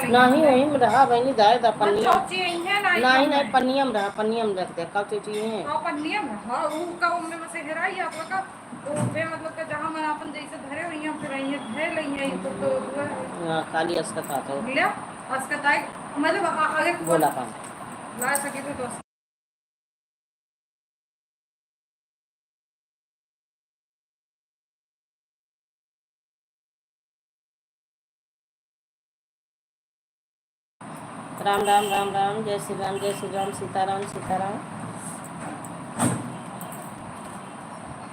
नहीं वहीं में रहा बहनी दाए दा पन्निया चौची है ना नहीं पन्निया में रहा पन्निया में रख दे कब चोची है हाँ पन्निया में हाँ वो का उनमें में से हेराई आप लोग का तो वे मतलब कि जहाँ मैं अपन जैसे धरे हुई हैं फिर ये धरे लई हैं तो हाँ खाली अस्का था तो लिया उसका ताई मतलब अगर बोला काम ला सके तो राम राम राम राम जय श्री राम जय श्री राम सीताराम सीताराम।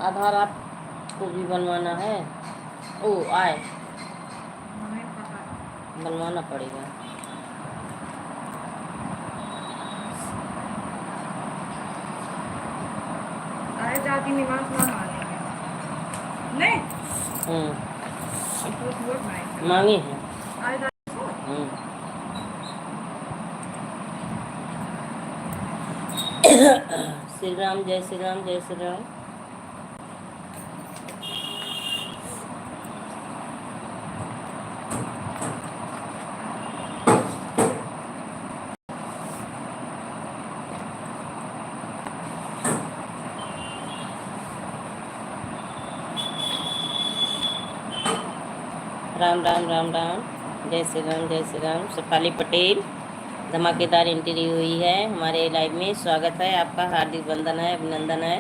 आधार आपको भी बनवाना है ओ आए बनवाना पड़ेगा। आए जाति निवास ना मानेंगे नहीं मांगे हैं आए श्री राम जय श्री राम जय श्री राम। राम राम राम राम जय श्री राम जय श्री राम। शेफाली पटेल धमाकेदार एंट्री हुई है हमारे लाइव में। स्वागत है आपका, हार्दिक वंदन है, अभिनंदन है,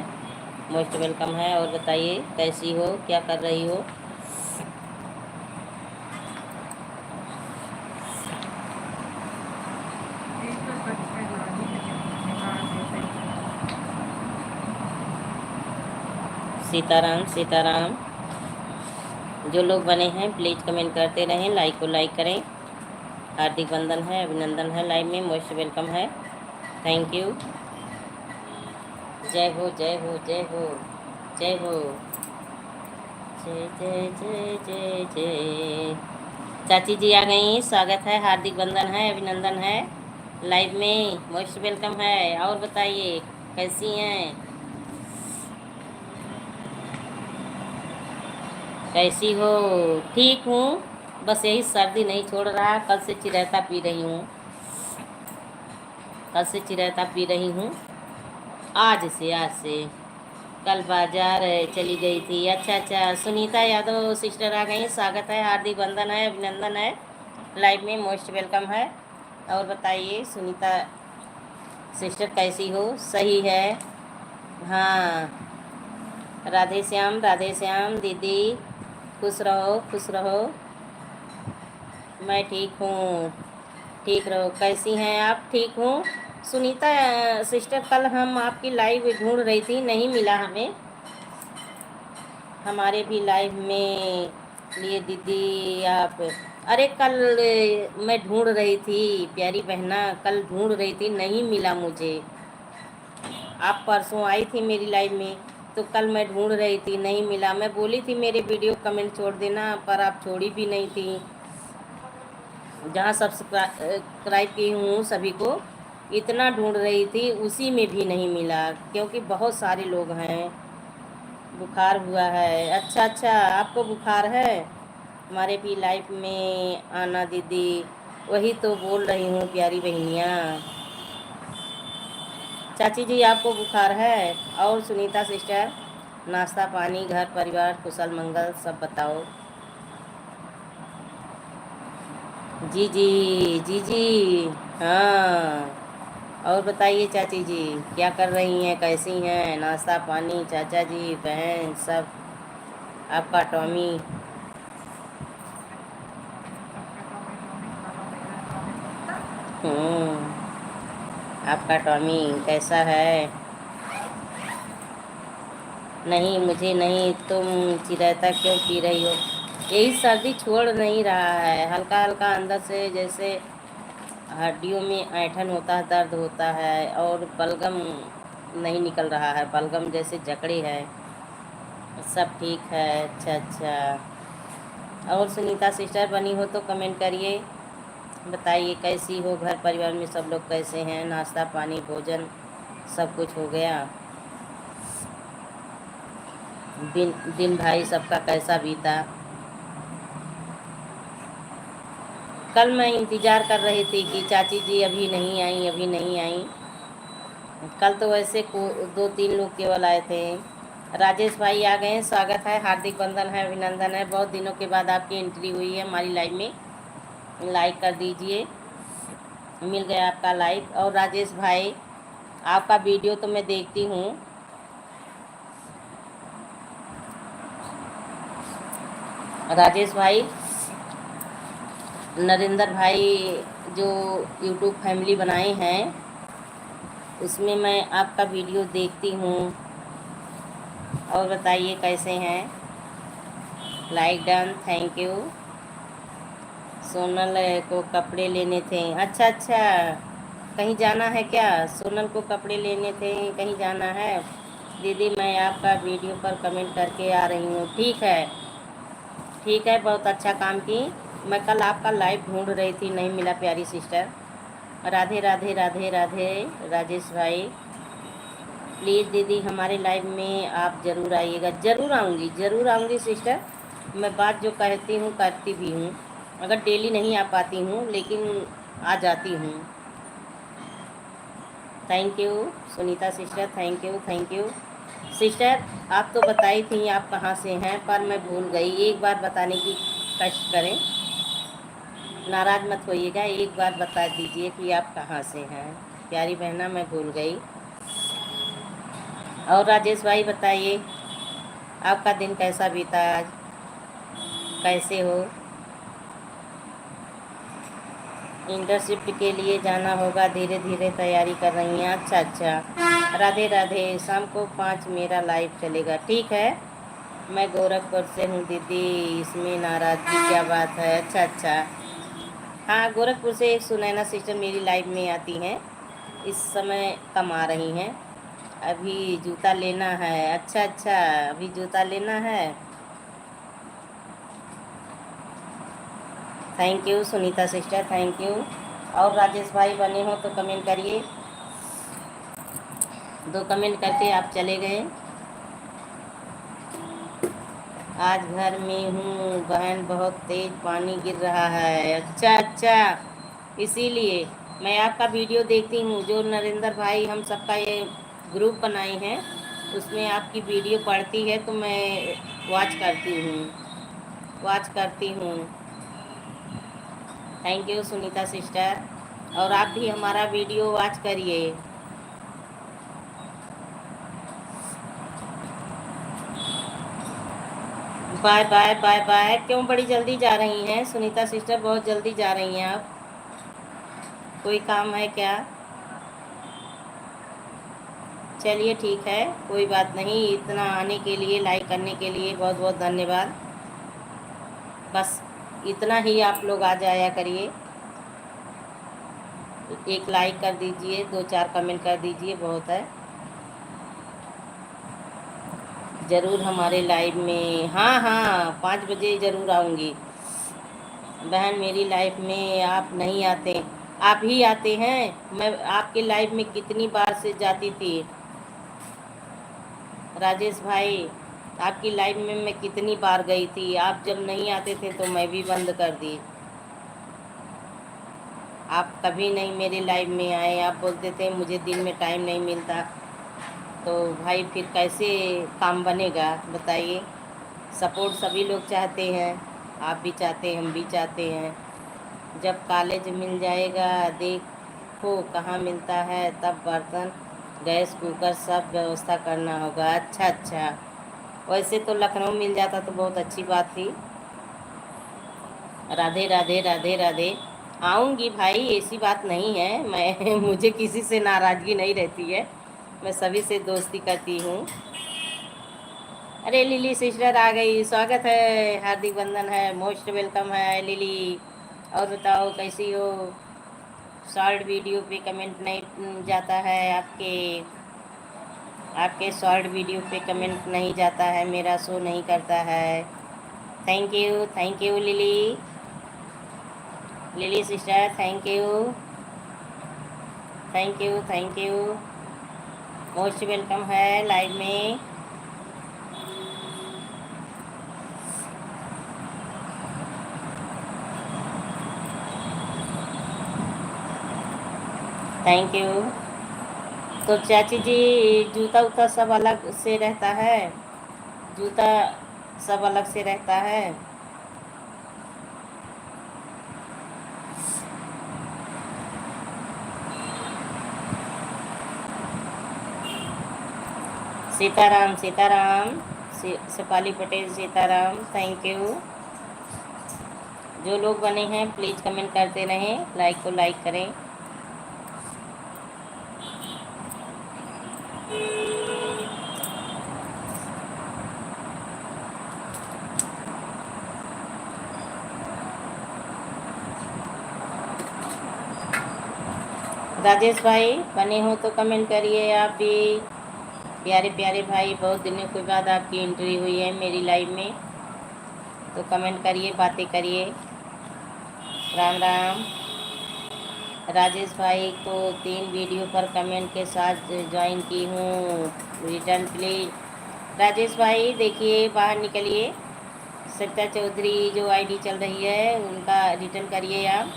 मोस्ट वेलकम है। और बताइए कैसी हो, क्या कर रही हो? सीताराम सीताराम। जो लोग बने हैं प्लीज़ कमेंट करते रहें, लाइक को लाइक करें। हार्दिक वंदन है, अभिनंदन है, लाइव में मोस्ट वेलकम है, थैंक यू। जय हो जय हो जय हो जय हो जय जय जय जय जय। चाची जी आ गई, स्वागत है, हार्दिक वंदन है, अभिनंदन है, लाइव में मोस्ट वेलकम है। और बताइए कैसी हैं, कैसी हो? ठीक हूँ, बस यही सर्दी नहीं छोड़ रहा। कल से चिरायता पी रही हूँ, कल से चिरायता पी रही हूँ। आज से कल बाजार चली गई थी। अच्छा अच्छा, सुनीता यादव सिस्टर आ गई, स्वागत है, हार्दिक वंदन है, अभिनंदन है, लाइव में मोस्ट वेलकम है। और बताइए सुनीता सिस्टर कैसी हो? सही है, हाँ। राधे श्याम दीदी, खुश रहो खुश रहो। मैं ठीक हूँ, ठीक रहो। कैसी हैं आप? ठीक हूँ। सुनीता सिस्टर कल हम आपकी लाइव ढूंढ रही थी, नहीं मिला हमें। हमारे भी लाइव में लिए दीदी आप। अरे कल मैं ढूंढ रही थी प्यारी बहना, कल ढूंढ रही थी, नहीं मिला मुझे। आप परसों आई थी मेरी लाइव में, तो कल मैं ढूंढ रही थी, नहीं मिला। मैं बोली थी मेरे वीडियो कमेंट छोड़ देना, पर आप छोड़ी भी नहीं थी। जहाँ सब्सक्राइब की हूँ सभी को, इतना ढूंढ रही थी, उसी में भी नहीं मिला, क्योंकि बहुत सारे लोग हैं। बुखार हुआ है? अच्छा अच्छा, आपको बुखार है? हमारे भी लाइफ में आना दीदी, वही तो बोल रही हूँ प्यारी बहनिया। चाची जी आपको बुखार है? और सुनीता सिस्टर, नाश्ता पानी, घर परिवार कुशल मंगल सब बताओ। जी जी जी जी, हाँ। और बताइए चाची जी क्या कर रही हैं, कैसी हैं? नाश्ता पानी, चाचा जी बहन सब, आपका टॉमी। आपका टॉमी कैसा है? नहीं मुझे नहीं, तुम चिरायता क्यों पी रही हो? यही सर्दी छोड़ नहीं रहा है, हल्का हल्का अंदर से जैसे हड्डियों में ऐंठन होता है, दर्द होता है, और बलगम नहीं निकल रहा है, बलगम जैसे जकड़े है। सब ठीक है, अच्छा अच्छा। और सुनीता सिस्टर बनी हो तो कमेंट करिए, बताइए कैसी हो, घर परिवार में सब लोग कैसे हैं, नाश्ता पानी भोजन सब कुछ हो गया? दिन भाई सबका कैसा बीता? कल मैं इंतज़ार कर रही थी कि चाची जी अभी नहीं आई, अभी नहीं आई। कल तो वैसे को 2-3 लोग केवल आए थे। राजेश भाई आ गए हैं, स्वागत है, हार्दिक बंधन है, अभिनंदन है। बहुत दिनों के बाद आपकी एंट्री हुई है हमारी लाइव में, लाइक कर दीजिए। मिल गया आपका लाइक। और राजेश भाई, आपका वीडियो तो मैं देखती हूँ। राजेश भाई, नरेंद्र भाई जो यूट्यूब फैमिली बनाए हैं, उसमें मैं आपका वीडियो देखती हूँ। और बताइए कैसे हैं। Like done, thank you. Sonal को कपड़े लेने थे, अच्छा अच्छा, कहीं जाना है क्या? सोनल को कपड़े लेने थे, कहीं जाना है? दीदी मैं आपका वीडियो पर कमेंट करके आ रही हूँ। ठीक है, ठीक है, बहुत अच्छा काम की। मैं कल आपका लाइव ढूंढ रही थी, नहीं मिला प्यारी सिस्टर। राधे राधे राधे राधे। राजेश भाई प्लीज़ दीदी हमारे लाइव में आप ज़रूर आइएगा। ज़रूर आऊँगी सिस्टर। मैं बात जो कहती हूँ करती भी हूँ। अगर डेली नहीं आ पाती हूँ लेकिन आ जाती हूँ। Thank you Sunita sister, thank you sister. आप तो बताई थी आप कहाँ से हैं, पर मैं भूल गई। एक बार बताने की कष्ट करें, नाराज़ मत होइएगा। एक बार बता दीजिए कि आप कहाँ से हैं। प्यारी बहना मैं भूल गई। और राजेश भाई बताइए, आपका दिन कैसा बीता आज, कैसे हो? इंटर्नशिप के लिए जाना होगा, धीरे धीरे तैयारी कर रही हैं। अच्छा अच्छा, राधे राधे। शाम को 5 मेरा लाइव चलेगा, ठीक है। मैं गोरखपुर से हूँ दीदी, इसमें नाराज़गी क्या बात है? अच्छा अच्छा, हाँ गोरखपुर से एक सुनैना सिस्टर मेरी लाइव में आती हैं, इस समय कम आ रही हैं। अभी जूता लेना है, अच्छा अच्छा, अभी जूता लेना है। Thank you Sunita sister, thank you. और राजेश भाई बने हो तो कमेंट करिए। 2 कमेंट करके आप चले गए। आज घर में हूँ बहन, बहुत तेज पानी गिर रहा है। अच्छा अच्छा, इसीलिए मैं आपका वीडियो देखती हूँ। जो नरेंद्र भाई हम सबका ये ग्रुप बनाए हैं, उसमें आपकी वीडियो पढ़ती है तो मैं वॉच करती हूँ। Thank you Sunita sister. और आप भी हमारा वीडियो वॉच करिए। Bye bye bye bye. क्यों बड़ी जल्दी जा रही हैं सुनीता सिस्टर, बहुत जल्दी जा रही हैं आप? कोई काम है क्या? चलिए ठीक है, कोई बात नहीं। इतना आने के लिए, लाइक करने के लिए बहुत बहुत धन्यवाद। बस इतना ही आप लोग आ जाया करिए। एक लाइक कर दीजिए, 2-4 कमेंट कर दीजिए, बहुत है। ज़रूर हमारे लाइव में, हाँ हाँ 5 बजे ज़रूर आऊँगी। बहन मेरी लाइफ में आप नहीं आते, आप ही आते हैं। मैं आपके लाइव में कितनी बार से जाती थी राजेश भाई, आपकी लाइव में मैं कितनी बार गई थी। आप जब नहीं आते थे तो मैं भी बंद कर दी। आप कभी नहीं मेरे लाइव में आए, आप बोलते थे मुझे दिन में टाइम नहीं मिलता। तो भाई फिर कैसे काम बनेगा बताइए। सपोर्ट सभी लोग चाहते हैं, आप भी चाहते हैं, हम भी चाहते हैं। जब कॉलेज मिल जाएगा, देखो कहाँ मिलता है, तब बर्तन गैस कुकर सब व्यवस्था करना होगा। अच्छा अच्छा, वैसे तो लखनऊ मिल जाता तो बहुत अच्छी बात थी। राधे राधे राधे राधे। आऊँगी भाई, ऐसी बात नहीं है। मैं मुझे किसी से नाराज़गी नहीं रहती है, मैं सभी से दोस्ती करती हूँ। अरे लिली सिस्टर आ गई, स्वागत है, हार्दिक बंधन है, मोस्ट वेलकम है लिली। और बताओ कैसी हो? शॉर्ट वीडियो पे कमेंट नहीं जाता है आपके शॉर्ट वीडियो पे कमेंट नहीं जाता है, मेरा शो नहीं करता है। Thank you lily sister, thank you. Most welcome है लाइव में। Thank you. तो चाची जी जूता उता सब अलग से रहता है, जूता सब अलग से रहता है। Sitaram Sitaram, Shefali Patel Sitaram, thank you. जो लोग बने हैं प्लीज़ कमेंट करते रहें, लाइक को लाइक करें। राजेश भाई बने हो तो कमेंट करिए आप भी। प्यारे प्यारे भाई, बहुत दिनों के बाद आपकी एंट्री हुई है मेरी लाइव में, तो कमेंट करिए, बातें करिए। राम राम। राजेश भाई को 3 वीडियो पर कमेंट के साथ ज्वाइन की हूँ, रिटर्न प्लीज। राजेश भाई देखिए बाहर निकलिए, सत्या चौधरी जो आईडी चल रही है उनका रिटर्न करिए आप।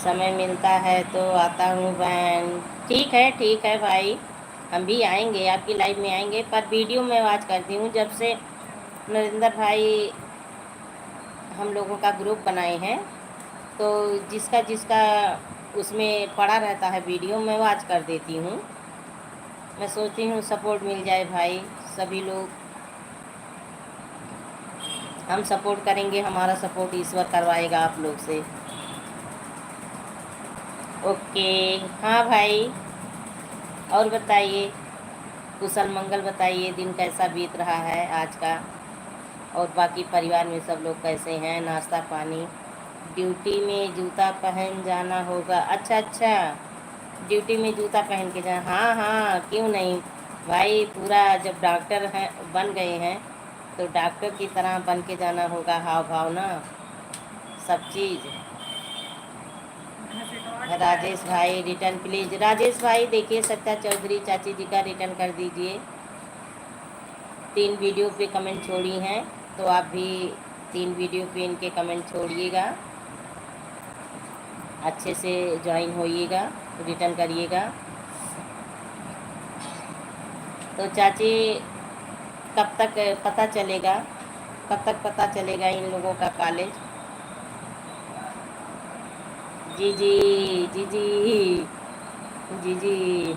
समय मिलता है तो आता हूँ बहन। ठीक है भाई, हम भी आएंगे आपकी लाइव में आएंगे, पर वीडियो मैं वॉच करती हूँ। जब से नरेंद्र भाई हम लोगों का ग्रुप बनाए हैं तो जिसका जिसका उसमें पड़ा रहता है वीडियो मैं वॉच कर देती हूँ। मैं सोचती हूँ सपोर्ट मिल जाए भाई, सभी लोग हम सपोर्ट करेंगे, हमारा सपोर्ट ईश्वर करवाएगा आप लोग से। ओके हाँ भाई, और बताइए, कुशल मंगल बताइए, दिन कैसा बीत रहा है आज का, और बाकी परिवार में सब लोग कैसे हैं, नाश्ता पानी। ड्यूटी में जूता पहन जाना होगा, अच्छा अच्छा, ड्यूटी में जूता पहन के जाना, हाँ हाँ क्यों नहीं भाई, पूरा जब डॉक्टर हैं बन गए हैं तो डॉक्टर की तरह बन के जाना होगा, हाव भाव ना सब चीज़। राजेश भाई रिटर्न प्लीज। राजेश भाई देखिए सत्या चौधरी चाची जी का रिटर्न कर दीजिए। 3 वीडियो पे कमेंट छोड़ी हैं तो आप भी 3 वीडियो पे इनके कमेंट छोड़िएगा, अच्छे से ज्वाइन होइएगा, रिटर्न करिएगा। तो चाची कब तक पता चलेगा, कब तक पता चलेगा इन लोगों का कॉलेज? जी जी जी जी जी जी।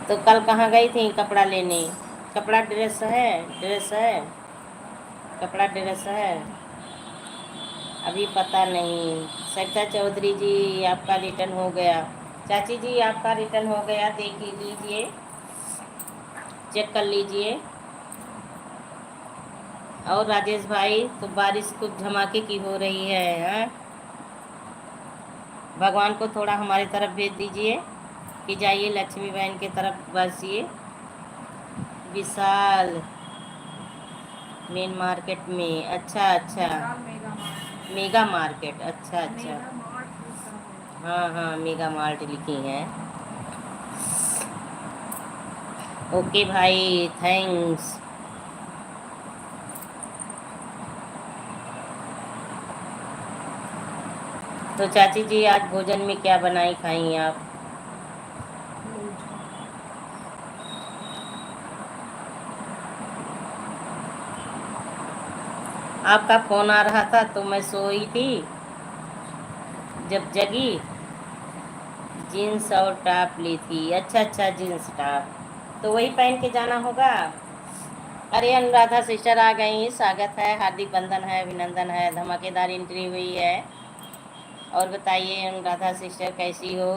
तो कल कहाँ गई थी कपड़ा लेने? कपड़ा ड्रेस है, ड्रेस है, कपड़ा ड्रेस है, अभी पता नहीं। सरिता चौधरी जी आपका रिटर्न हो गया, चाची जी आपका रिटर्न हो गया, देख लीजिए, चेक कर लीजिए। और राजेश भाई तो बारिश कुछ धमाके की हो रही है, हाँ? भगवान को थोड़ा हमारी तरफ भेज दीजिए कि जाइए लक्ष्मी बहन की तरफ बरसिए। विशाल मेन मार्केट में, अच्छा अच्छा, मेगा मार्केट, अच्छा अच्छा, हाँ हाँ मेगा मार्ट लिखी हैं। ओके भाई थैंक्स। तो चाची जी आज भोजन में क्या बनाई खाई आप? आपका फ़ोन आ रहा था तो मैं सोई थी, जब जगी जीन्स और टॉप ली थी, अच्छा अच्छा जीन्स टॉप, तो वही पहन के जाना होगा। अरे अनुराधा सिस्टर आ गई, स्वागत है, हार्दिक बंधन है, अभिनंदन है, धमाकेदार एंट्री हुई है। और बताइए अनुराधा सिस्टर कैसी हो?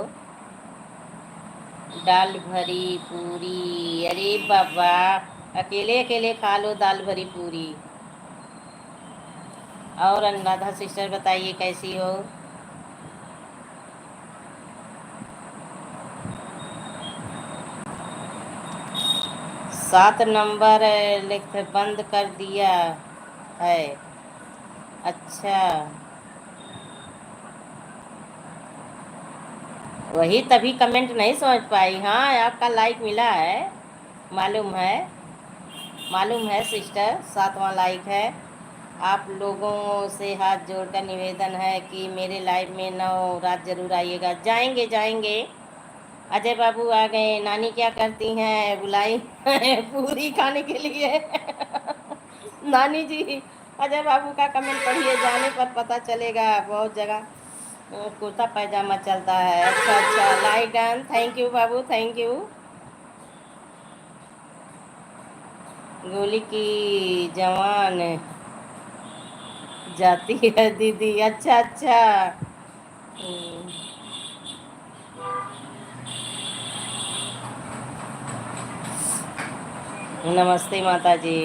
दाल भरी पूरी, अरे बाबा अकेले अकेले खा लो दाल भरी पूरी। और अनुराधा सिस्टर बताइए कैसी हो? सात नंबर लिख बंद कर दिया है, अच्छा वही तभी कमेंट नहीं समझ पाई। हाँ आपका लाइक मिला है, मालूम है, मालूम है सिस्टर, 7वां लाइक है। आप लोगों से हाथ जोड़कर निवेदन है कि मेरे लाइव में 9 रात जरूर आइएगा। जाएंगे जाएंगे। अजय बाबू आ गए। नानी क्या करती हैं? बुलाई है पूरी खाने के लिए। नानी जी, अजय बाबू का कमेंट पढ़िए, जाने पर पता चलेगा। बहुत जगह कुर्ता पैजामा चलता है। अच्छा अच्छा, like done. Thank you Babu, thank you. गोली की जवान जाती है दीदी। अच्छा अच्छा। हम्म, नमस्ते माता जी।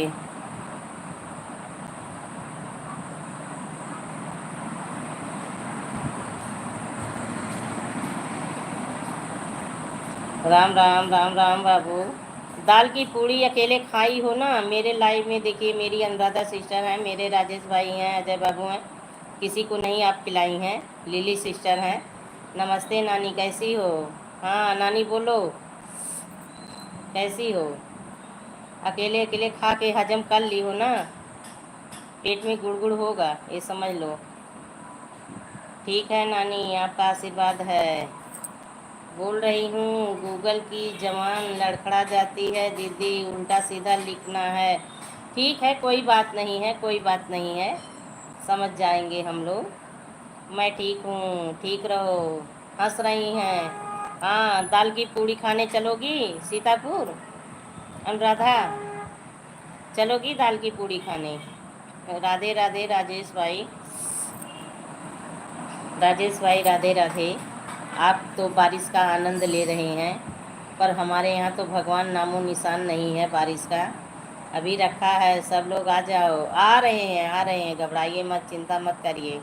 राम राम राम राम बाबू। दाल की पूड़ी अकेले खाई हो ना? मेरे लाइव में देखिए, मेरी अनुराधा सिस्टर हैं, मेरे राजेश भाई हैं, अजय बाबू हैं, किसी को नहीं आप खिलाई हैं। लिली सिस्टर हैं। नमस्ते नानी, कैसी हो? हाँ नानी बोलो, कैसी हो? अकेले अकेले खा के हजम कर ली हो ना? पेट में गुड़गुड़ होगा, ये समझ लो। ठीक है नानी, आपका आशीर्वाद है। बोल रही हूँ, गूगल की जवान लड़खड़ा जाती है दीदी, उल्टा सीधा लिखना है। ठीक है, कोई बात नहीं है, कोई बात नहीं है, समझ जाएंगे हम लोग। मैं ठीक हूँ, ठीक रहो। हंस रही हैं। हाँ, दाल की पूड़ी खाने चलोगी सीतापुर? अनुराधा, चलोगी दाल की पूड़ी खाने? राधे राधे राजेश भाई। राजेश भाई राधे राधे। आप तो बारिश का आनंद ले रहे हैं, पर हमारे यहाँ तो भगवान नामो निशान नहीं है बारिश का। अभी रखा है, सब लोग आ जाओ। आ रहे हैं, आ रहे हैं, घबराइए मत, चिंता मत करिए।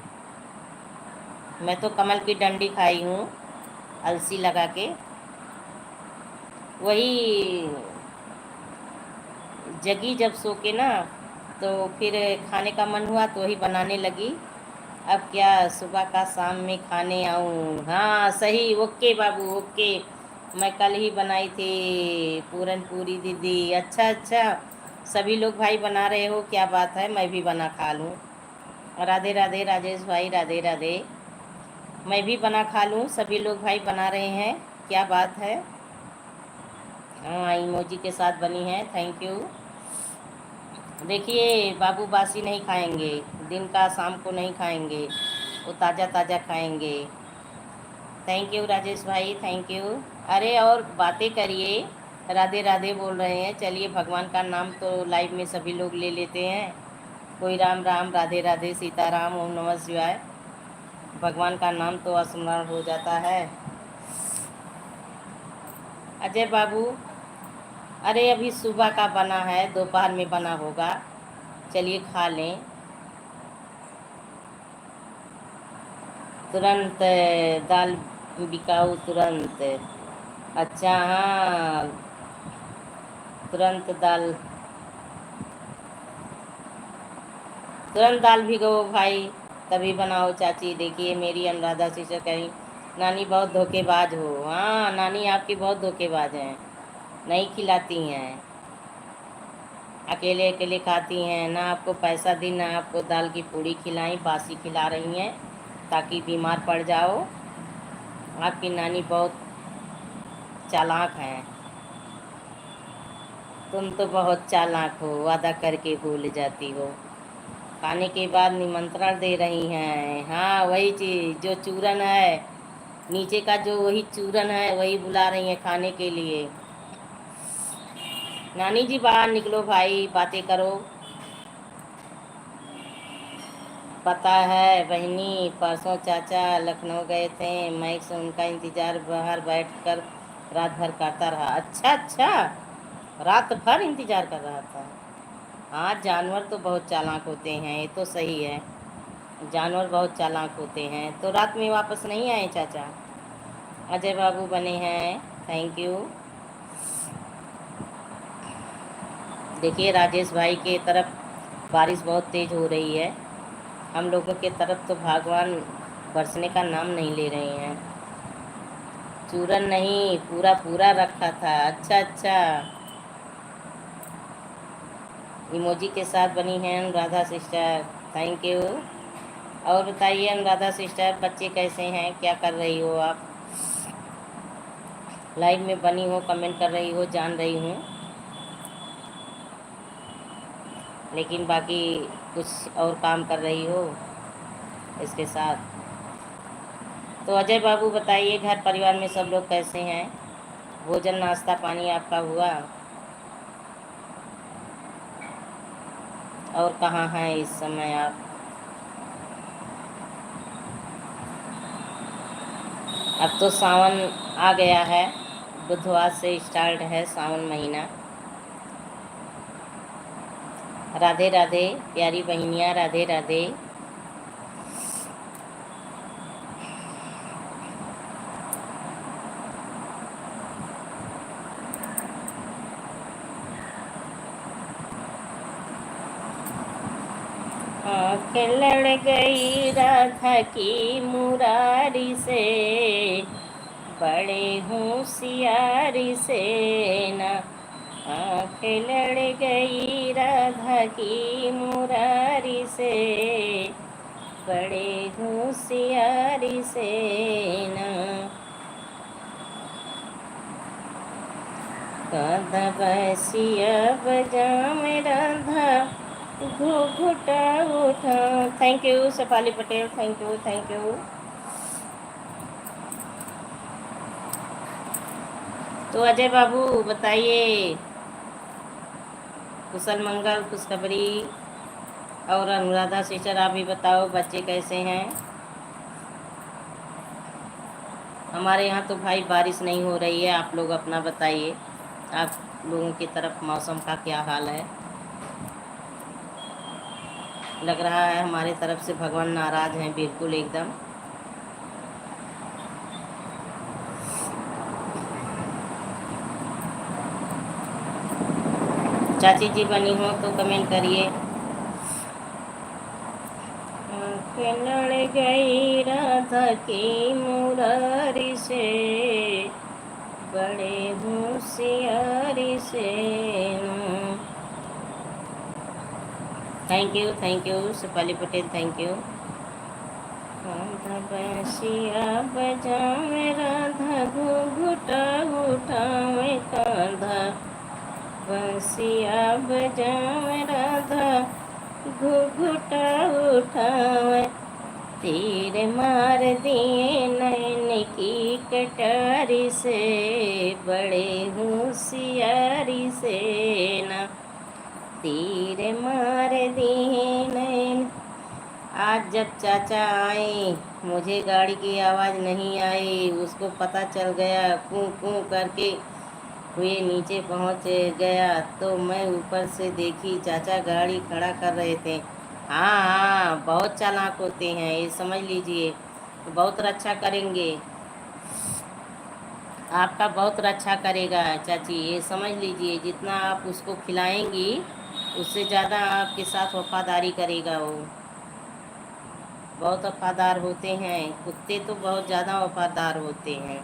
मैं तो कमल की डंडी खाई हूँ, अलसी लगा के। वही जगी जब सो के ना, तो फिर खाने का मन हुआ तो वही बनाने लगी। अब क्या सुबह का शाम में खाने आऊँ? हाँ सही, ओके बाबू ओके। मैं कल ही बनाई थी पूरन पूरी दीदी। अच्छा अच्छा, सभी लोग भाई बना रहे हो, क्या बात है, मैं भी बना खा लूँ। राधे राधे राजेश भाई, राधे राधे। मैं भी बना खा लूँ, सभी लोग भाई बना रहे हैं, क्या बात है। हाँ, इमोजी के साथ बनी है, थैंक यू। देखिए बाबू, बासी नहीं खाएंगे, दिन का शाम को नहीं खाएंगे, वो ताज़ा ताज़ा खाएंगे। थैंक यू राजेश भाई, थैंक यू। अरे और बातें करिए, राधे राधे बोल रहे हैं। चलिए, भगवान का नाम तो लाइव में सभी लोग ले लेते हैं। कोई राम राम, राधे राधे, सीताराम, ओम नमः शिवाय। भगवान का नाम तो स्मरण हो जाता है। अजय बाबू, अरे अभी सुबह का बना है, दोपहर में बना होगा, चलिए खा लें तुरंत। दाल बिकाऊ तुरंत। अच्छा हाँ, तुरंत दाल, तुरंत दाल भिगो भाई, तभी बनाओ चाची। देखिए मेरी अनुराधा सिस्टर कहीं, नानी बहुत धोखेबाज हो। हाँ नानी आपकी बहुत धोखेबाज हैं, नहीं खिलाती हैं, अकेले अकेले खाती हैं, ना आपको पैसा दी ना आपको दाल की पूड़ी खिलाई, बासी खिला रही हैं ताकि बीमार पड़ जाओ। आपकी नानी बहुत चालाक हैं। तुम तो बहुत चालाक हो, वादा करके भूल जाती हो। खाने के बाद निमंत्रण दे रही हैं। हाँ वही चीज़, जो चूरन है नीचे का, जो वही चूरन है वही बुला रही हैं खाने के लिए। नानी जी बाहर निकलो भाई, बातें करो। पता है बहनी, परसों चाचा लखनऊ गए थे, मैं से उनका इंतज़ार बाहर बैठकर रात भर करता रहा। अच्छा अच्छा, रात भर इंतज़ार कर रहा था। हाँ, जानवर तो बहुत चालाक होते हैं, ये तो सही है, जानवर बहुत चालाक होते हैं। तो रात में वापस नहीं आए चाचा? अजय बाबू बने हैं, थैंक यू। देखिए राजेश भाई के तरफ बारिश बहुत तेज़ हो रही है, हम लोगों के तरफ तो भगवान बरसने का नाम नहीं ले रहे हैं। चूरन नहीं, पूरा पूरा रखा था। अच्छा अच्छा, इमोजी के साथ बनी हैं अनुराधा सिस्टर, थैंक यू। और बताइए अनुराधा सिस्टर, बच्चे कैसे हैं, क्या कर रही हो आप? लाइव में बनी हो, कमेंट कर रही हो, जान रही हूँ, लेकिन बाकी कुछ और काम कर रही हो इसके साथ। तो अजय बाबू बताइए, घर परिवार में सब लोग कैसे हैं? भोजन नाश्ता पानी आपका हुआ? और कहाँ हैं इस समय आप? अब तो सावन आ गया है, बुधवार से स्टार्ट है सावन महीना। राधे राधे प्यारी बहनियाँ, राधे राधे। आँखें लड़ गई राधा की मुरारी से, बड़े होशियारी से ना। आँखें लड़ गई राधा की मुरारी से, बड़े होशियारी से ना। राधा बसिया बजा में राधा घुघुटा उठा। Thank you Shefali Patel, thank you thank you. तो अजय बाबू बताइए, कुशल मंगल खुशखबरी। और अनुराधा सिस्टर आप भी बताओ, बच्चे कैसे हैं? हमारे यहाँ तो भाई बारिश नहीं हो रही है, आप लोग अपना बताइए, आप लोगों की तरफ मौसम का क्या हाल है? लग रहा है हमारे तरफ से भगवान नाराज हैं बिल्कुल एकदम। चाची जी बनी हो तो कमेंट करिए। लड़ गई राधा की मुरारी से, बड़े होशियारी से। Thank you Shefali Patel, thank you. Radha बंसिया बजावे राधा घुघुटा उठावे कांधा, बंसिया बजावे राधा घुघुटा उठावे। तीर मार दिए नैन की कटारी से, बड़े होशियारी से ना। तीर मार दिए नैन। आज जब चाचा आए, मुझे गाड़ी की आवाज़ नहीं आई, उसको पता चल गया, कूं कूं करके हुए नीचे पहुंच गया, तो मैं ऊपर से देखी चाचा गाड़ी खड़ा कर रहे थे। हाँ हाँ, बहुत चालाक होते हैं ये, समझ लीजिए, बहुत रक्षा करेंगे, आपका बहुत रक्षा करेगा चाची, ये समझ लीजिए। जितना आप उसको खिलाएंगी उससे ज़्यादा आपके साथ वफादारी करेगा वो। बहुत वफादार होते हैं कुत्ते, तो बहुत ज़्यादा वफादार होते हैं।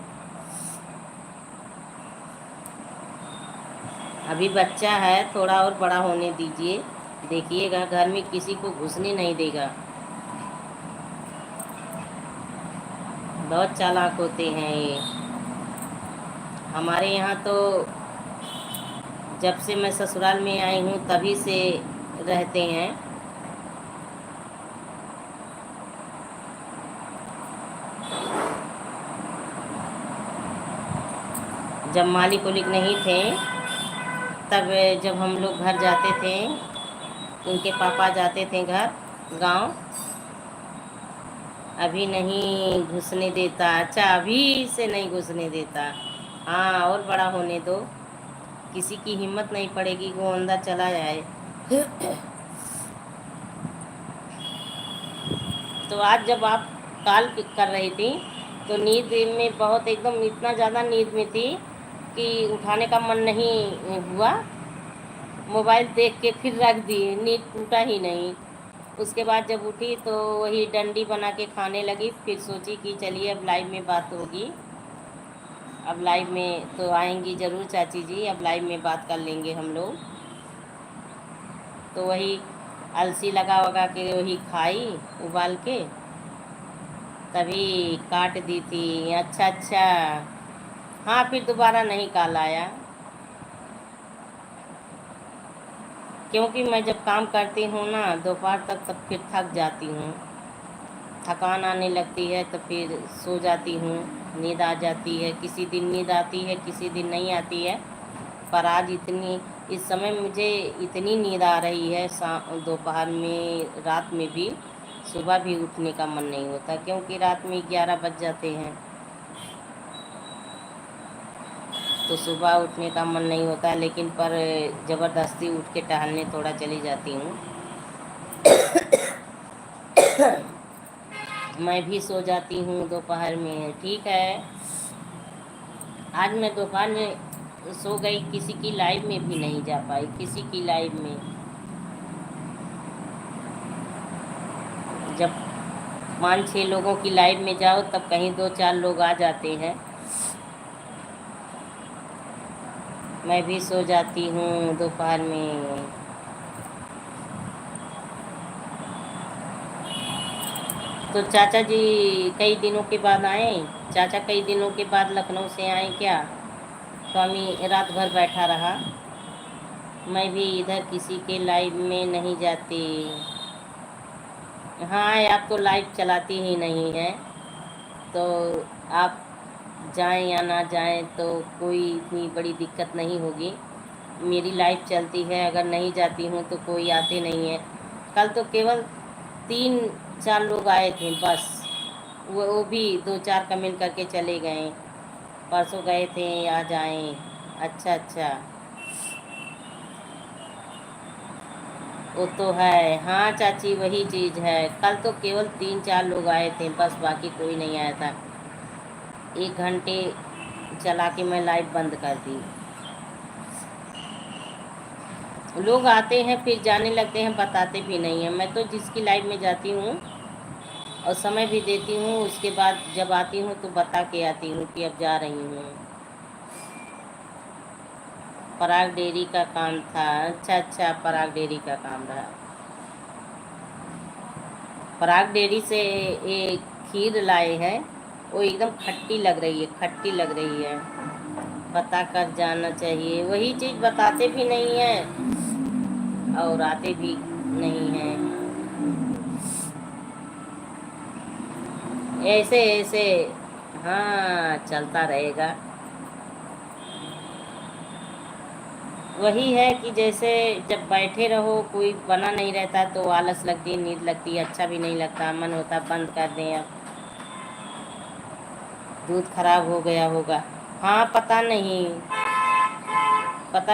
अभी बच्चा है, थोड़ा और बड़ा होने दीजिए, देखिएगा घर में किसी को घुसने नहीं देगा। बहुत चालाक होते हैं ये। हमारे यहाँ तो जब से मैं ससुराल में आई हूँ तभी से रहते हैं। जब मालिक उलिक नहीं थे, तब जब हम लोग घर जाते थे, उनके पापा जाते थे घर गांव, अभी नहीं घुसने देता। अच्छा, अभी से नहीं घुसने देता। हाँ, और बड़ा होने दो, किसी की हिम्मत नहीं पड़ेगी वो अंदर चला जाए। तो आज जब आप कॉल कर रही थी तो नींद में बहुत एकदम इतना ज़्यादा नींद में थी कि उठाने का मन नहीं हुआ। मोबाइल देख के फिर रख दी, नींद टूटा ही नहीं। उसके बाद जब उठी तो वही डंडी बना के खाने लगी, फिर सोची कि चलिए अब लाइव में बात होगी। अब लाइव में तो आएंगी ज़रूर चाची जी, अब लाइव में बात कर लेंगे हम लोग। तो वही अलसी लगा वगा के वही खाई उबाल के, तभी काट दी थी। अच्छा अच्छा, हाँ फिर दोबारा नहीं कॉल आया, क्योंकि मैं जब काम करती हूँ ना दोपहर तक, तब फिर थक जाती हूँ, थकान आने लगती है, तो फिर सो जाती हूँ, नींद आ जाती है। किसी दिन नींद आती है, किसी दिन नहीं आती है, पर आज इस समय मुझे इतनी नींद आ रही है, दोपहर में, रात में भी, सुबह भी उठने का मन नहीं होता, क्योंकि रात में 11 बज जाते हैं, तो सुबह उठने का मन नहीं होता। लेकिन पर ज़बरदस्ती उठ के टहलने थोड़ा चली जाती हूँ। मैं भी सो जाती हूँ दोपहर में, ठीक है। आज मैं दोपहर में सो गई, किसी की लाइव में भी नहीं जा पाई, किसी की लाइव में। जब 5-6 लोगों की लाइव में जाओ तब कहीं 2-4 लोग आ जाते हैं, मैं भी सो जाती हूँ दोपहर में। तो चाचा जी कई दिनों के बाद आए, चाचा कई दिनों के बाद लखनऊ से आए क्या? स्वामी रात भर बैठा रहा। मैं भी इधर किसी के लाइव में नहीं जाती। हाँ, आप तो लाइव चलाती ही नहीं है, तो आप जाएं या ना जाएं तो कोई इतनी बड़ी दिक्कत नहीं होगी। मेरी लाइव चलती है, अगर नहीं जाती हूँ तो कोई आते नहीं है। कल तो केवल 3-4 लोग आए थे बस, वो भी 2-4 कमेंट करके चले गए। परसों गए थे, आज आए। अच्छा अच्छा, वो तो है। हाँ चाची, वही चीज़ है। कल तो केवल 3-4 लोग आए थे बस, बाकी कोई नहीं आया था। 1 घंटे चला के मैं लाइव बंद कर दी। लोग आते हैं फिर जाने लगते हैं, बताते भी नहीं हैं। मैं तो जिसकी लाइव में जाती हूँ और समय भी देती हूँ, उसके बाद जब आती हूँ तो बता के आती हूँ कि अब जा रही हूँ। पराग डेयरी का काम था। अच्छा अच्छा, पराग डेयरी का काम रहा। पराग डेयरी से एक खीर लाए हैं, वो एकदम खट्टी लग रही है, खट्टी लग रही है। बता कर जाना चाहिए, वही चीज़ बताते भी नहीं हैं और आते भी नहीं हैं। ऐसे ऐसे हाँ चलता रहेगा। वही है कि जैसे जब बैठे रहो कोई बना नहीं रहता तो आलस लगती है, नींद लगती है, अच्छा भी नहीं लगता, मन होता बंद कर दें अब। दूध खराब हो गया होगा। हाँ पता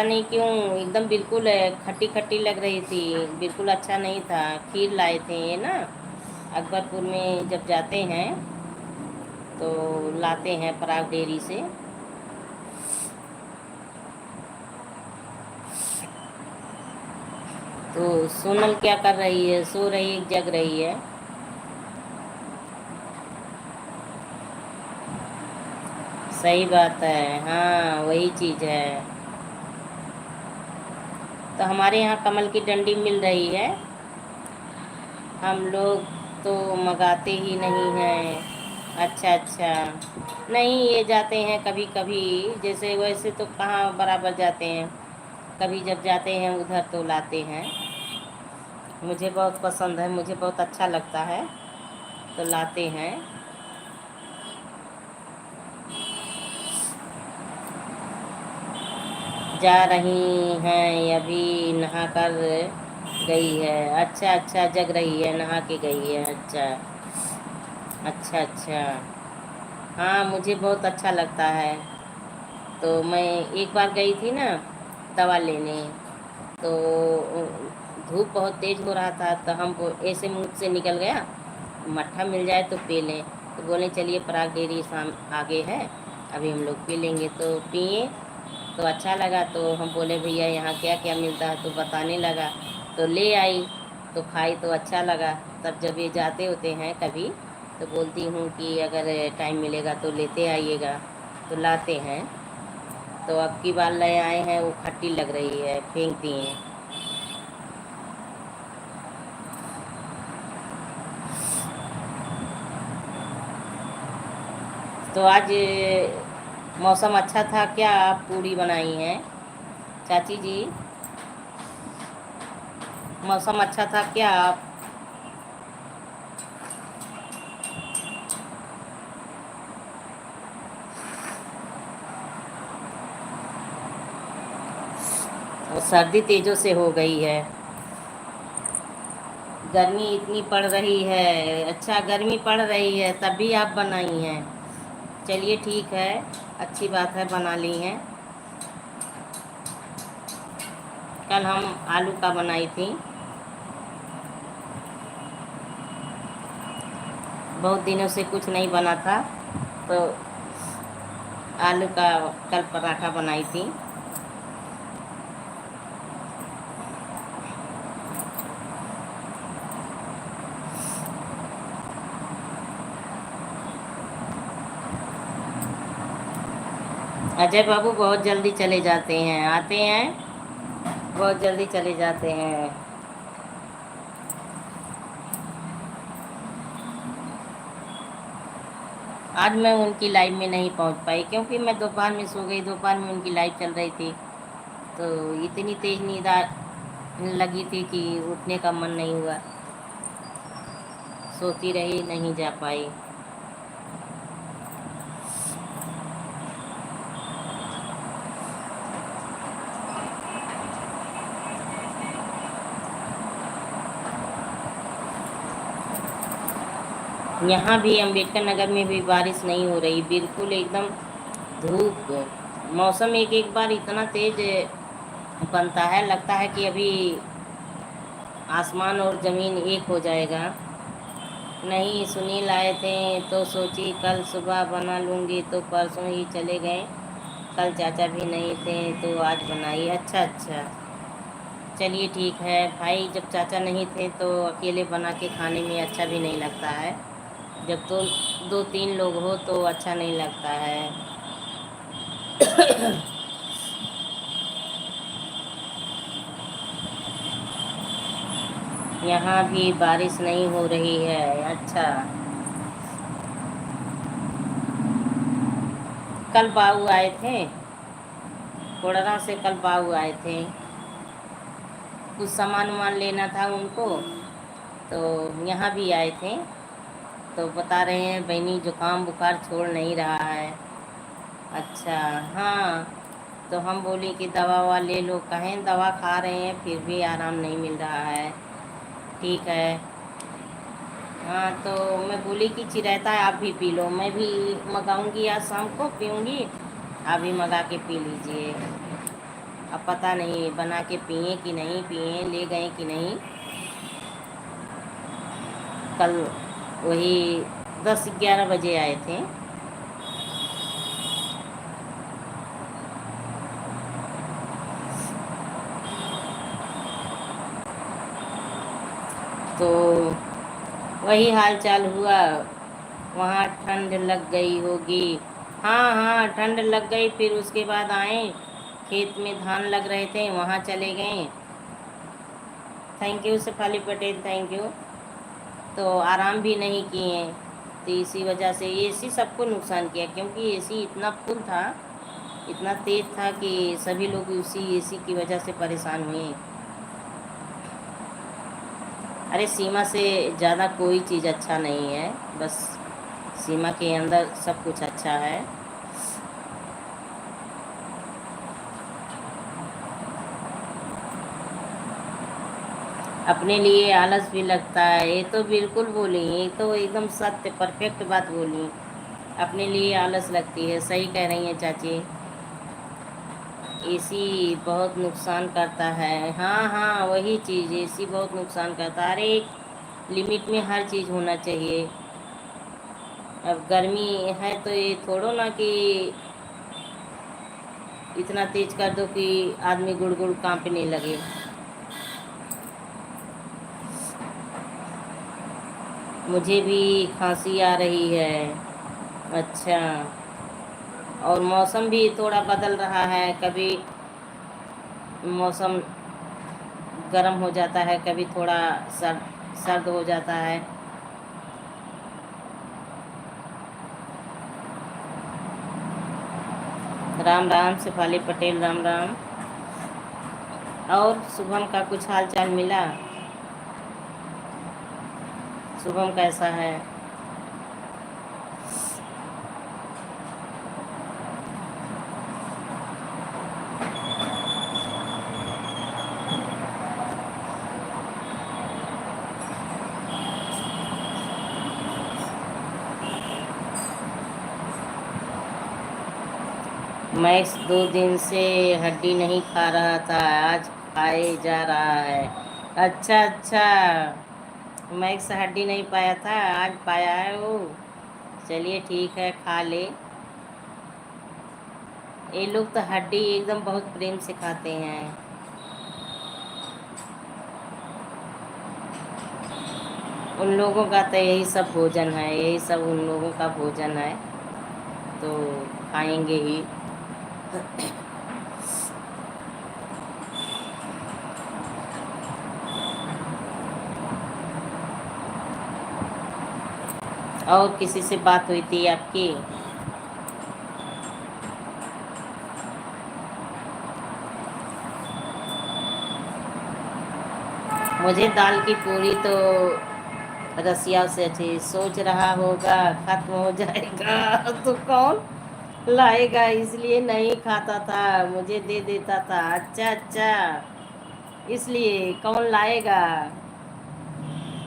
नहीं क्यों एकदम बिल्कुल खट्टी खट्टी लग रही थी, बिल्कुल अच्छा नहीं था। खीर लाए थे ये ना, अकबरपुर में जब जाते हैं तो लाते हैं पराग डेयरी से। तो सोनल क्या कर रही है? सो रही है, जग रही है? सही बात है, हाँ वही चीज़ है। तो हमारे यहाँ कमल की डंडी मिल रही है, हम लोग तो मंगाते ही नहीं हैं। अच्छा अच्छा, नहीं ये जाते हैं कभी कभी, जैसे वैसे तो कहाँ बराबर जाते हैं, कभी जब जाते हैं उधर तो लाते हैं। मुझे बहुत पसंद है, मुझे बहुत अच्छा लगता है, तो लाते हैं। जा रही हैं अभी, नहा कर गई है। अच्छा अच्छा, जग रही है, नहा के गई है। अच्छा अच्छा अच्छा, हाँ मुझे बहुत अच्छा लगता है। तो मैं एक बार गई थी ना दवा लेने, तो धूप बहुत तेज़ हो रहा था, तो हम ऐसे मुँह से निकल गया, मट्ठा मिल जाए तो पी लें, तो बोले चलिए पराग डेयरी शाम आगे है, अभी हम लोग पी लेंगे। तो पिए तो अच्छा लगा, तो हम बोले भैया यहाँ क्या क्या मिलता है, तो बताने लगा, तो ले आई, तो खाई तो अच्छा लगा। तब जब ये जाते होते हैं कभी तो बोलती हूँ कि अगर टाइम मिलेगा तो लेते आइएगा, तो लाते हैं। तो अब की बार ले आए हैं, वो खट्टी लग रही है, फेंक दिए। तो आज मौसम अच्छा था, क्या आप पूड़ी बनाई हैं चाची जी? मौसम अच्छा था क्या आप? सर्दी तेजों से हो गई है, गर्मी इतनी पड़ रही है। अच्छा, गर्मी पड़ रही है तब भी आप बनाई हैं। चलिए ठीक है, अच्छी बात है, बना ली हैं। कल हम आलू का बनाई थी, बहुत दिनों से कुछ नहीं बना था, तो आलू का कल पराठा बनाई थी। अजय बाबू बहुत जल्दी चले जाते हैं, आते हैं बहुत जल्दी चले जाते हैं। आज मैं उनकी लाइव में नहीं पहुंच पाई क्योंकि मैं दोपहर में सो गई। दोपहर में उनकी लाइव चल रही थी, तो इतनी तेज नींद लगी थी कि उठने का मन नहीं हुआ, सोती रही, नहीं जा पाई। यहाँ भी अम्बेडकर नगर में भी बारिश नहीं हो रही, बिल्कुल एकदम धूप। मौसम एक एक बार इतना तेज बनता है, लगता है कि अभी आसमान और ज़मीन एक हो जाएगा। नहीं, सुनील आए थे तो सोची कल सुबह बना लूँगी, तो परसों ही चले गए। कल चाचा भी नहीं थे तो आज बनाई। अच्छा अच्छा, चलिए ठीक है भाई। जब चाचा नहीं थे तो अकेले बना के खाने में अच्छा भी नहीं लगता है, जब तो 2-3 लोग हो तो अच्छा नहीं लगता है। यहाँ भी बारिश नहीं हो रही है। अच्छा, कल बाऊ आए थे, कोडरा से कल बाऊ आए थे, कुछ सामान वामान लेना था उनको, तो यहाँ भी आए थे। तो बता रहे हैं बहनी जुकाम बुखार छोड़ नहीं रहा है। अच्छा, हाँ, तो हम बोली कि दवा ववा ले लो, कहें दवा खा रहे हैं फिर भी आराम नहीं मिल रहा है। ठीक है, हाँ, तो मैं बोली कि चिरायता है, आप भी पी लो, मैं भी मंगाऊंगी, आज शाम को पीऊँगी, आप भी मंगा के पी लीजिए। अब पता नहीं बना के पिए कि नहीं पिए, ले गए कि नहीं। कल वही 10-11 बजे आए थे। तो वही हाल चाल हुआ, वहाँ ठंड लग गई होगी। हाँ हाँ, ठंड लग गई, फिर उसके बाद आए, खेत में धान लग रहे थे, वहाँ चले गए। Thank you Shefali Patel, thank you. तो आराम भी नहीं किए, तो इसी वजह से एसी सबको नुकसान किया, क्योंकि एसी इतना फुल था, इतना तेज था कि सभी लोग उसी एसी की वजह से परेशान हुए। अरे सीमा से ज़्यादा कोई चीज़ अच्छा नहीं है, बस सीमा के अंदर सब कुछ अच्छा है। अपने लिए आलस भी लगता है, ये तो बिल्कुल बोली, ये तो एकदम सत्य परफेक्ट बात बोली। अपने लिए आलस लगती है, सही कह रही हैं चाची। एसी बहुत नुकसान करता है। हाँ हाँ, वही चीज़, एसी बहुत नुकसान करता है। अरे एक लिमिट में हर चीज़ होना चाहिए। अब गर्मी है तो ये थोड़ो ना कि इतना तेज कर दो कि आदमी गुड़ गुड़ कांपने लगे। मुझे भी खांसी आ रही है। अच्छा, और मौसम भी थोड़ा बदल रहा है, कभी मौसम गर्म हो जाता है, कभी थोड़ा सर्द हो जाता है। राम राम शेफाली पटेल, राम राम। और शुभम का कुछ हाल चाल मिला? शुभम कैसा है? मैक्स 2 दिन से हड्डी नहीं खा रहा था, आज खाए जा रहा है। अच्छा अच्छा, मैक्स हड्डी नहीं पाया था, आज पाया है वो। चलिए ठीक है, खा ले। ये लोग तो हड्डी एकदम बहुत प्रेम से खाते हैं। उन लोगों का तो यही सब भोजन है, यही सब उन लोगों का भोजन है, तो खाएंगे ही। और किसी से बात हुई थी आपकी? मुझे दाल की पूरी तो रसिया से अच्छी, सोच रहा होगा खत्म हो जाएगा तो कौन लाएगा, इसलिए नहीं खाता था, मुझे दे देता था। अच्छा अच्छा, इसलिए कौन लाएगा?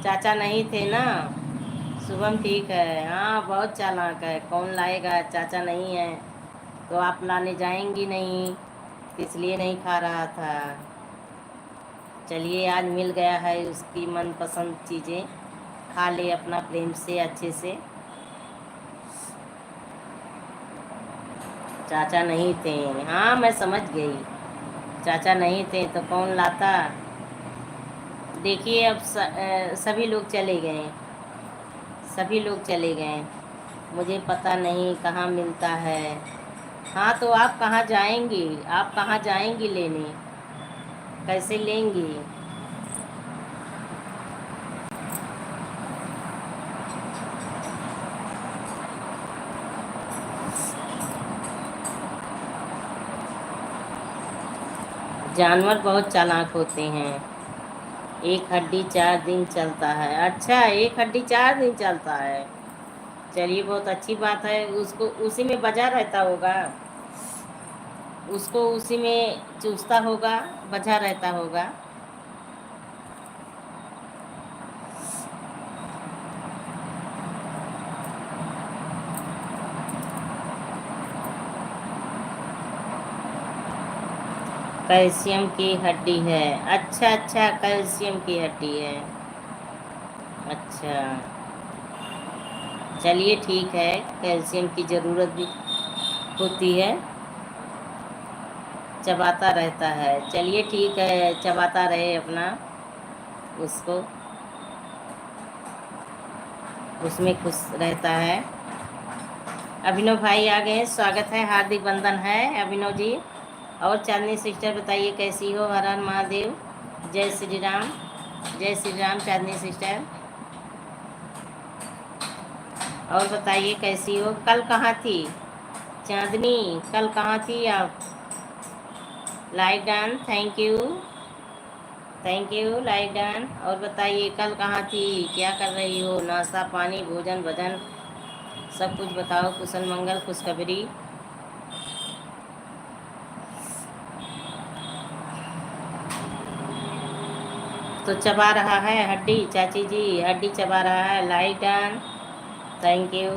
चाचा नहीं थे ना? शुभम ठीक है, हाँ बहुत चालाक है। कौन लाएगा, चाचा नहीं है तो आप लाने जाएंगी नहीं, इसलिए नहीं खा रहा था। चलिए आज मिल गया है उसकी मनपसंद चीज़ें, खा ले अपना प्रेम से अच्छे से। चाचा नहीं थे, हाँ मैं समझ गई, चाचा नहीं थे तो कौन लाता। देखिए अब सभी लोग चले गए, सभी लोग चले गए, मुझे पता नहीं कहाँ मिलता है। हाँ तो आप कहाँ जाएंगी, आप कहाँ जाएंगी लेने, कैसे लेंगी? जानवर बहुत चालाक होते हैं। एक हड्डी 4 दिन चलता है। अच्छा, एक हड्डी 4 दिन चलता है, चलिए बहुत अच्छी बात है। उसको उसी में बजा रहता होगा, उसको उसी में चूसता होगा, बजा रहता होगा। कैल्शियम की हड्डी है। अच्छा अच्छा, कैल्शियम की हड्डी है। अच्छा चलिए ठीक है, कैल्शियम की ज़रूरत भी होती है, चबाता रहता है। चलिए ठीक है, चबाता रहे अपना उसको, उसमें खुश रहता है। अभिनव भाई आ गए, स्वागत है, हार्दिक वंदन है अभिनव जी। और चांदनी सिस्टर बताइए कैसी हो? हर हर महादेव, जय श्री राम, जय श्री राम चांदनी सिस्टर। और बताइए कैसी हो? कल कहाँ थी चांदनी, कल कहाँ थी आप? Like done, thank you, thank you, like done. और बताइए कल कहाँ थी, क्या कर रही हो? नाश्ता पानी भोजन भजन सब कुछ बताओ, कुशल मंगल खुशखबरी। तो चबा रहा है हड्डी, चाची जी हड्डी चबा रहा है। Like done, thank you.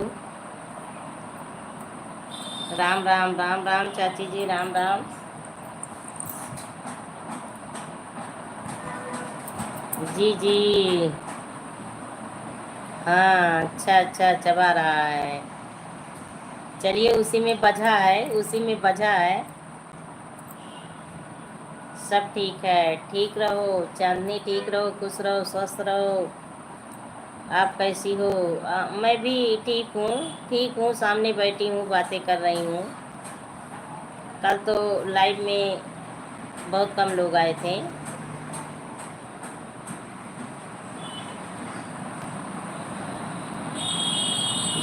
Ram Ram, Ram Ram चाची जी, राम राम। जी जी, हाँ अच्छा अच्छा, चबा रहा है। चलिए उसी में बजा है, उसी में बजा है। सब ठीक है, ठीक रहो चांदनी, ठीक रहो, खुश रहो, स्वस्थ रहो। आप कैसी हो? मैं भी ठीक हूँ, ठीक हूँ, सामने बैठी हूँ, बातें कर रही हूँ। कल तो लाइव में बहुत कम लोग आए थे।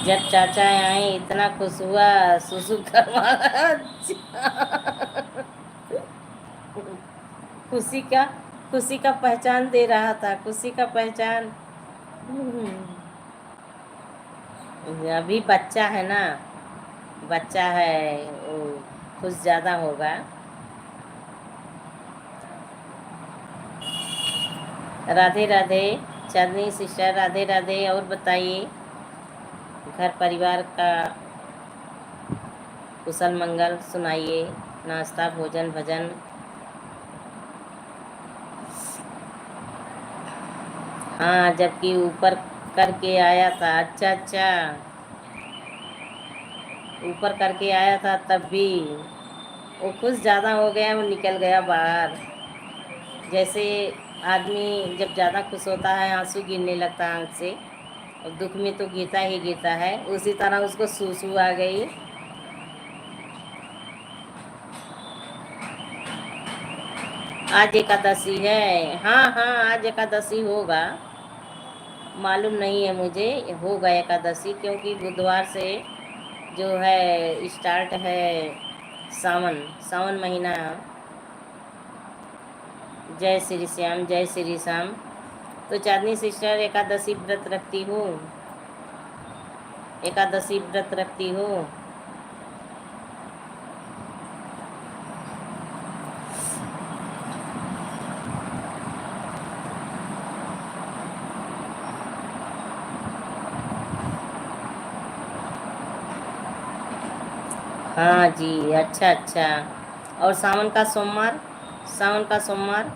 जब चाचा आए इतना खुश हुआ, सुसु करवाना। खुशी का खुशी का पहचान दे रहा था, खुशी का पहचान। अभी बच्चा है ना, बच्चा है, वो खुश ज़्यादा होगा। राधे राधे चांदनी सिस्टर, राधे राधे। और बताइए घर परिवार का कुशल मंगल सुनाइए, नाश्ता भोजन भजन। हाँ, जबकि ऊपर करके आया था। अच्छा अच्छा, ऊपर करके आया था तब भी वो खुश ज़्यादा हो गया, वो निकल गया बाहर। जैसे आदमी जब ज़्यादा खुश होता है आंसू गिरने लगता है आँख से, और दुख में तो गिरता ही गिरता है, उसी तरह उसको सूसू आ गई। आज एकादशी है। हाँ हाँ, आज एकादशी होगा, मालूम नहीं है मुझे, होगा एकादशी, क्योंकि बुधवार से जो है स्टार्ट है सावन, सावन महीना। जय श्री श्याम, जय श्री श्याम। तो चांदनी सिस्टर एकादशी व्रत रखती हो? एकादशी व्रत रखती हो? हाँ जी, अच्छा अच्छा। और सावन का सोमवार, सावन का सोमवार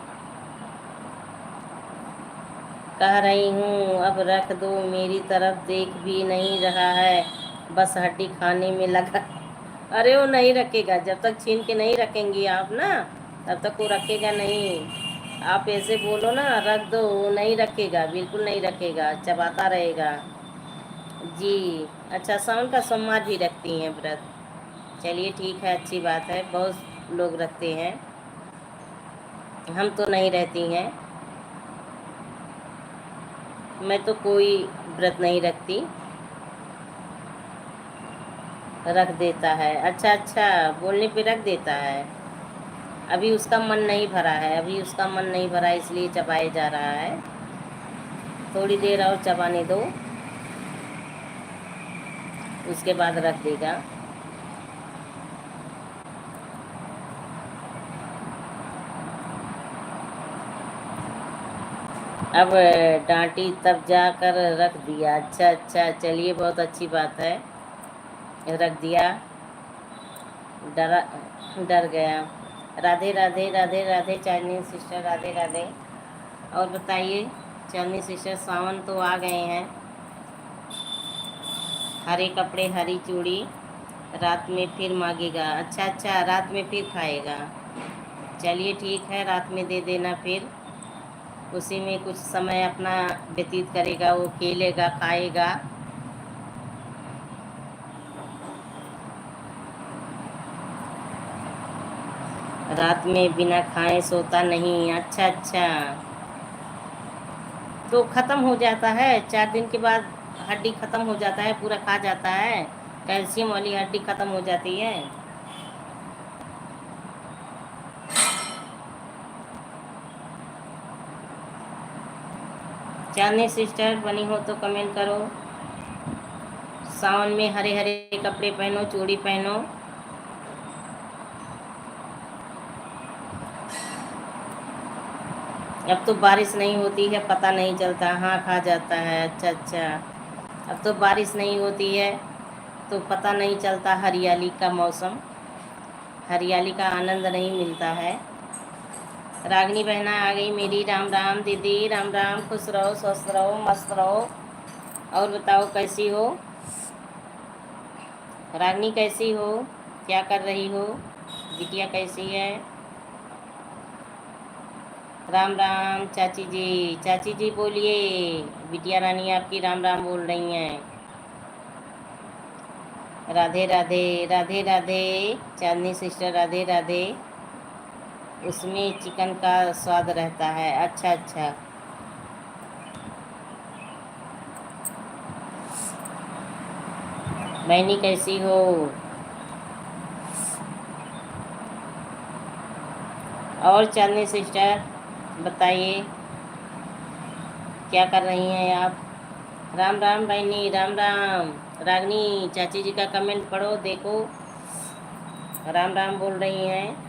कह रही हूँ अब रख दो, मेरी तरफ देख भी नहीं रहा है, बस हड्डी खाने में लगा। अरे वो नहीं रखेगा, जब तक छीन के नहीं रखेंगी आप ना, तब तक वो रखेगा नहीं। आप ऐसे बोलो ना रख दो, वो नहीं रखेगा, बिल्कुल नहीं रखेगा, चबाता रहेगा। जी, अच्छा, सावन का सोमवार भी रखती हैं व्रत? चलिए ठीक है, अच्छी बात है, बहुत लोग रखते हैं, हम तो नहीं रहती हैं। मैं तो कोई व्रत नहीं रखती, रख देता है। अच्छा अच्छा, बोलने पे रख देता है। अभी उसका मन नहीं भरा है, अभी उसका मन नहीं भरा, इसलिए चबाए जा रहा है। थोड़ी देर और चबाने दो, उसके बाद रख देगा। अब डांटी तब जाकर रख दिया। अच्छा अच्छा, चलिए बहुत अच्छी बात है, रख दिया, डरा, डर गया। राधे राधे, राधे राधे चांदनी सिस्टर, राधे राधे। और बताइए चांदनी सिस्टर, सावन तो आ गए हैं, हरे कपड़े हरी चूड़ी, रात में फिर मांगेगा। अच्छा अच्छा, रात में फिर खाएगा। चलिए ठीक है, रात में दे देना, फिर उसी में कुछ समय अपना व्यतीत करेगा, वो खेलेगा खाएगा। रात में बिना खाए सोता नहीं। अच्छा अच्छा, तो ख़त्म हो जाता है 4 दिन के बाद, हड्डी ख़त्म हो जाता है, पूरा खा जाता है, कैल्शियम वाली हड्डी ख़त्म हो जाती है। चांदनी सिस्टर बनी हो तो कमेंट करो। सावन में हरे हरे कपड़े पहनो, चूड़ी पहनो। अब तो बारिश नहीं होती है, पता नहीं चलता, हाँ खा जाता है। अच्छा अच्छा, अब तो बारिश नहीं होती है तो पता नहीं चलता हरियाली का मौसम, हरियाली का आनंद नहीं मिलता है। रागनी बहना आ गई मेरी, राम राम दीदी, राम राम, खुश रहो, स्वस्थ रहो, मस्त रहो। और बताओ कैसी हो रागनी, कैसी हो, क्या कर रही हो, बिटिया कैसी है? राम राम चाची जी, चाची जी बोलिए, बिटिया रानी आपकी राम राम बोल रही हैं। राधे राधे, राधे राधे चांदनी सिस्टर, राधे राधे। उसमें चिकन का स्वाद रहता है। अच्छा अच्छा, बहनी कैसी हो? और चांदनी सिस्टर बताइए, क्या कर रही हैं आप? राम राम बहनी, राम राम। रागनी चाची जी का कमेंट पढ़ो, देखो राम राम बोल रही हैं।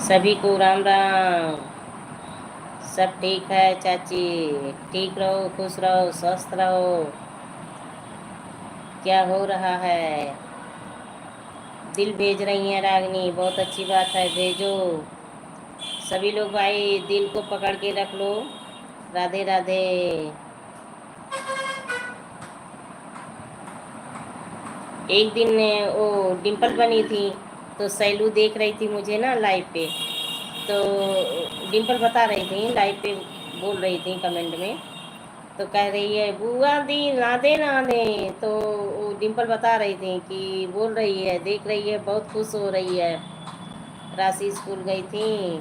सभी को राम राम। सब ठीक है चाची, ठीक रहो, खुश रहो, स्वस्थ रहो। क्या हो रहा है? दिल भेज रही हैं रागनी, बहुत अच्छी बात है, भेजो। सभी लोग भाई दिल को पकड़ के रख लो। राधे राधे। एक दिन वो डिम्पल बनी थी, तो सैलू देख रही थी मुझे ना लाइव पे, तो डिम्पल बता रही थी लाइव पे, बोल रही थी कमेंट में, तो कह रही है बुआ दी ना दे ना दे, तो वो डिम्पल बता रही थी कि बोल रही है, देख रही है, बहुत खुश हो रही है। राशि स्कूल गई थी।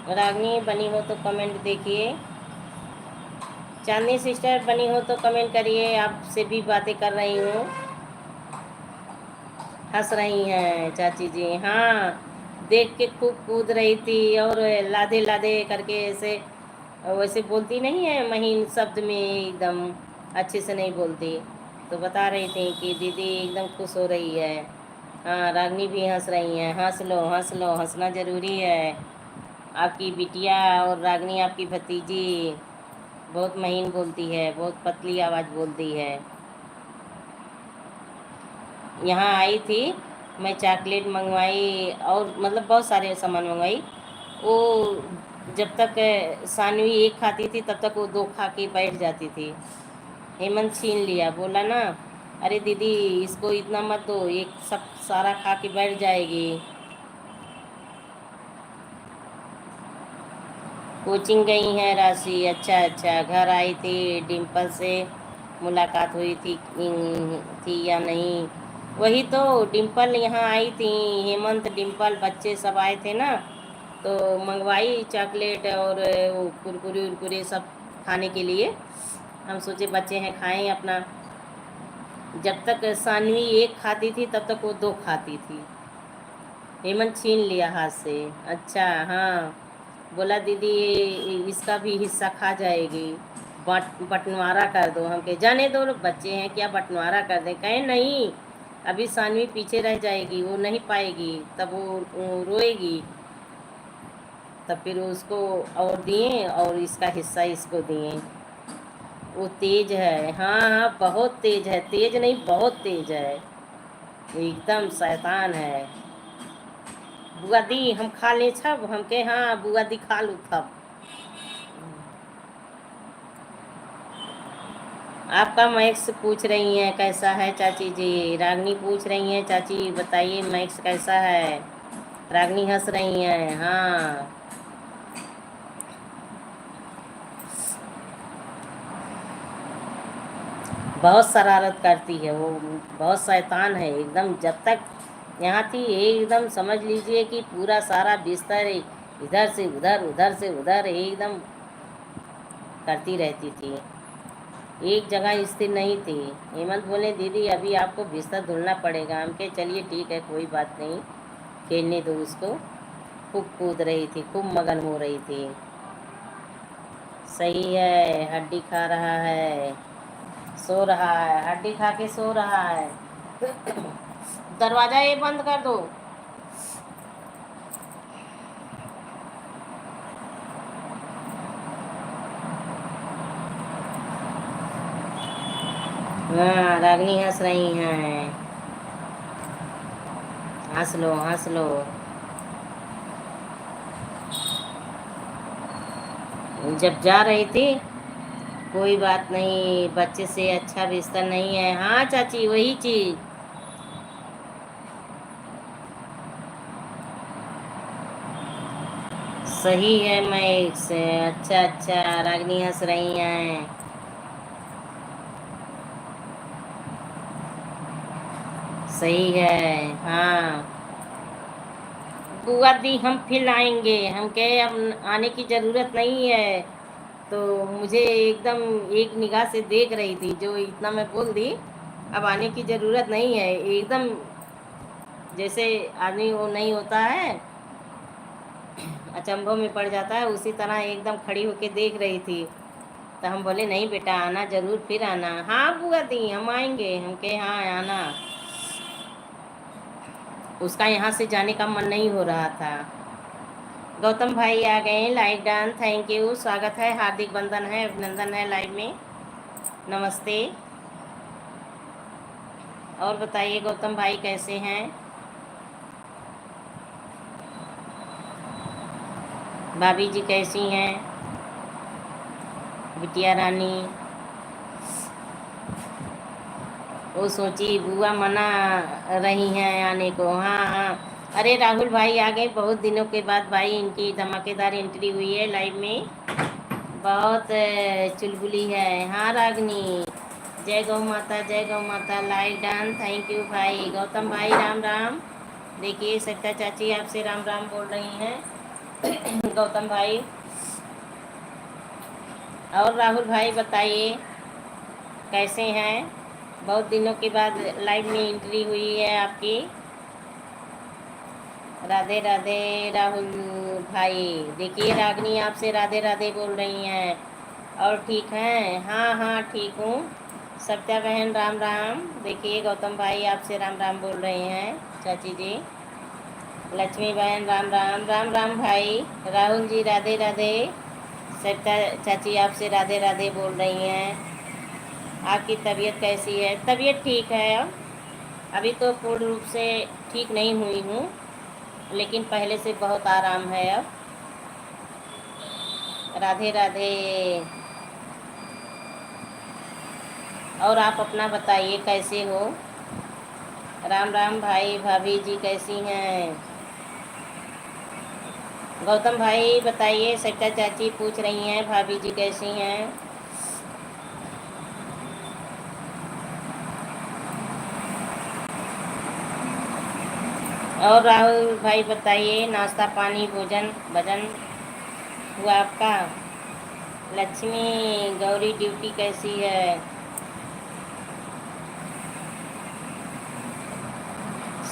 रागनी बनी हो तो कमेंट देखिए। चांदनी सिस्टर बनी हो तो कमेंट करिए, आपसे भी बातें कर रही हूँ। हंस रही हैं चाची जी, हाँ देख के खूब कूद रही थी, और लादे लादे करके ऐसे, वैसे बोलती नहीं है महीन शब्द में, एकदम अच्छे से नहीं बोलती, तो बता रही थी कि दीदी एकदम खुश हो रही है। हाँ रागनी भी हंस रही हैं, हंस लो हंस लो, हंसना ज़रूरी है। आपकी बिटिया और रागनी आपकी भतीजी बहुत महीन बोलती है, बहुत पतली आवाज़ बोलती है। यहाँ आई थी, मैं चॉकलेट मंगवाई और मतलब बहुत सारे सामान मंगवाई। वो जब तक सानवी एक खाती थी तब तक वो दो खा के बैठ जाती थी। हेमंत छीन लिया, बोला ना अरे दीदी इसको इतना मत दो, एक सब सारा खा के बैठ जाएगी। कोचिंग गई हैं राशि, अच्छा अच्छा। घर आई थी, डिम्पल से मुलाकात हुई थी या नहीं? वही तो, डिम्पल यहाँ आई थी, हेमंत डिम्पल बच्चे सब आए थे ना, तो मंगवाई चॉकलेट और वो कुरकुरे उरकुरे सब खाने के लिए। हम सोचे बच्चे हैं खाएं अपना। जब तक सानवी एक खाती थी तब तक वो दो खाती थी। हेमंत छीन लिया हाथ से। अच्छा हाँ, बोला दीदी इसका भी हिस्सा खा जाएगी, बंटवारा कर दो। हम कहे जाने दो, बच्चे हैं क्या बंटवारा कर दें? कहे नहीं, अभी सानवी पीछे रह जाएगी, वो नहीं पाएगी, तब वो रोएगी, तब फिर उसको और दिए और इसका हिस्सा इसको दिए। वो तेज है, हाँ हाँ बहुत तेज है, तेज नहीं बहुत तेज है, वो एकदम शैतान है। बुआ दी हम खा ले छब? हम कहे हाँ बुआ दी खा लू तब। आपका मैक्स पूछ रही हैं कैसा है चाची जी? रागनी पूछ रही हैं चाची बताइए मैक्स कैसा है? रागनी हंस रही हैं, हाँ बहुत शरारत करती है वो, बहुत शैतान है एकदम। जब तक यहाँ थी एकदम समझ लीजिए कि पूरा सारा बिस्तर इधर से उधर उधर से उधर एकदम करती रहती थी, एक जगह स्थिर नहीं थी। हेमंत बोले दीदी अभी आपको बिस्तर धुलना पड़ेगा। हम कहे चलिए ठीक है कोई बात नहीं, खेलने दो उसको। खूब कूद रही थी, खूब मगन हो रही थी। सही है, हड्डी खा रहा है, सो रहा है, हड्डी खा के सो रहा है। दरवाजा ये बंद कर दो। हाँ रागनी हंस रही हैं, हंस लो हंस लो। जब जा रही थी कोई बात नहीं, बच्चे से अच्छा रिश्ता नहीं है। हाँ चाची वही चीज। सही है मैं से, अच्छा अच्छा। रागनी हंस रही हैं। सही है। हाँ बुआ दी हम फिर आएंगे, हम कहे अब आने की ज़रूरत नहीं है। तो मुझे एकदम एक निगाह से देख रही थी, जो इतना मैं बोल दी, अब आने की ज़रूरत नहीं है, एकदम जैसे आदमी वो नहीं होता है, अचंभों में पड़ जाता है, उसी तरह एकदम खड़ी होके देख रही थी। तो हम बोले नहीं बेटा आना ज़रूर, फिर आना। हाँ बुआ दी हम आएंगे, हम कहे हाँ आना। उसका यहाँ से जाने का मन नहीं हो रहा था। गौतम भाई आ गए, लाइव डन, थैंक यू, स्वागत है, हार्दिक बंधन है, अभिनंदन है लाइव में, नमस्ते। और बताइए गौतम भाई कैसे हैं? भाभी जी कैसी हैं? बिटिया रानी वो सोची बुआ मना रही हैं आने को। हाँ हाँ अरे राहुल भाई आ गए, बहुत दिनों के बाद भाई इनकी धमाकेदार एंट्री हुई है लाइव में, बहुत चुलबुली है। हाँ रागनी, जय गौ माता, जय गौ माता, लाइव डन, थैंक यू भाई। गौतम भाई राम राम। देखिए सत्या चाची आपसे राम राम बोल रही हैं। गौतम भाई और राहुल भाई बताइए कैसे हैं? बहुत दिनों के बाद लाइव में एंट्री हुई है आपकी। राधे राधे राहुल भाई। देखिए रागनी आपसे राधे राधे बोल रही हैं। और ठीक हैं? हाँ हाँ ठीक हूँ। सत्या बहन राम राम। देखिए गौतम भाई आपसे राम राम बोल रहे हैं चाची जी। लक्ष्मी बहन राम राम, राम राम भाई। राहुल जी राधे राधे। सत्या चाची आपसे राधे राधे बोल रही हैं। आपकी तबीयत कैसी है? तबीयत ठीक है, अब अभी तो पूर्ण रूप से ठीक नहीं हुई हूँ, लेकिन पहले से बहुत आराम है अब। राधे राधे। और आप अपना बताइए कैसे हो? राम राम भाई, भाभी जी कैसी हैं? गौतम भाई बताइए, सत्या चाची पूछ रही हैं भाभी जी कैसी हैं? और राहुल भाई बताइए, नाश्ता पानी भोजन भजन हुआ आपका? लक्ष्मी गौरी ड्यूटी कैसी है?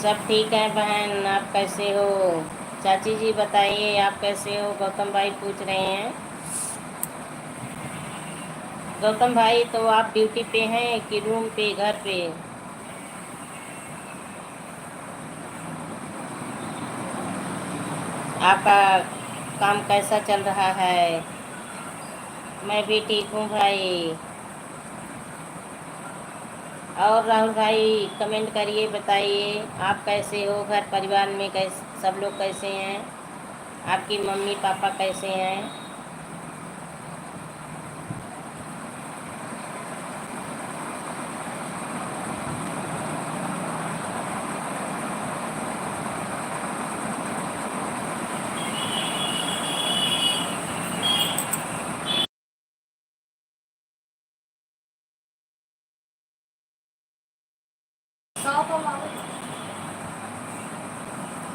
सब ठीक है बहन, आप कैसे हो? चाची जी बताइए आप कैसे हो? गौतम भाई पूछ रहे हैं। गौतम भाई तो आप ड्यूटी पे हैं कि रूम पे, घर पे? आपका काम कैसा चल रहा है? मैं भी ठीक हूँ भाई। और राहुल भाई कमेंट करिए, बताइए आप कैसे हो, घर परिवार में कैसे सब लोग कैसे हैं? आपकी मम्मी पापा कैसे हैं?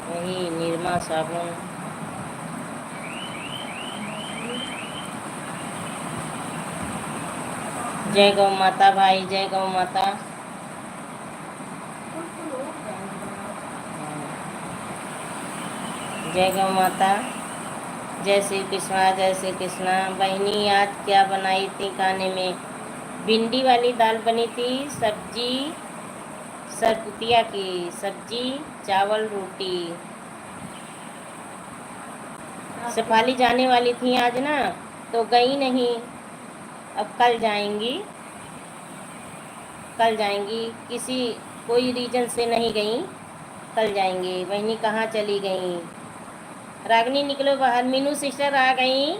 वही निरमा साबुन। जय गौ माता भाई, जय गौ माता। जय गौ माता। जय श्री कृष्णा, जय श्री कृष्णा। बहनी आज क्या बनाई थी खाने में? भिंडी वाली दाल बनी थी, सब्जी सरपुतिया की सब्जी, चावल रोटी। सफाली जाने वाली थी आज ना, तो गई नहीं, अब कल जाएंगी। कल जाएंगी, किसी कोई रीजन से नहीं गई, कल जाएंगी। बहनी कहाँ चली गई? रागनी निकलो बाहर। मीनू सिस्टर आ गई,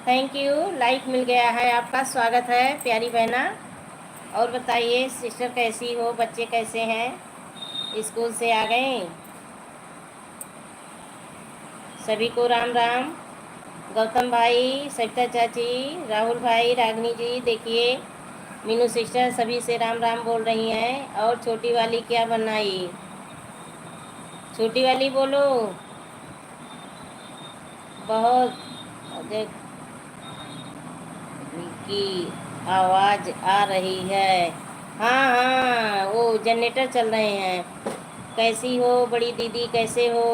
थैंक यू, लाइक मिल गया है आपका, स्वागत है प्यारी बहना। और बताइए सिस्टर कैसी हो, बच्चे कैसे हैं, स्कूल से आ गए? सभी को राम राम। गौतम भाई, सविता चाची, राहुल भाई, रागनी जी देखिए मीनू सिस्टर सभी से राम राम बोल रही हैं। और छोटी वाली क्या बनाई? छोटी वाली बोलो। बहुत देख की आवाज़ आ रही है। हाँ हाँ, वो जनरेटर चल रहे हैं। कैसी हो बड़ी दीदी, कैसे हो?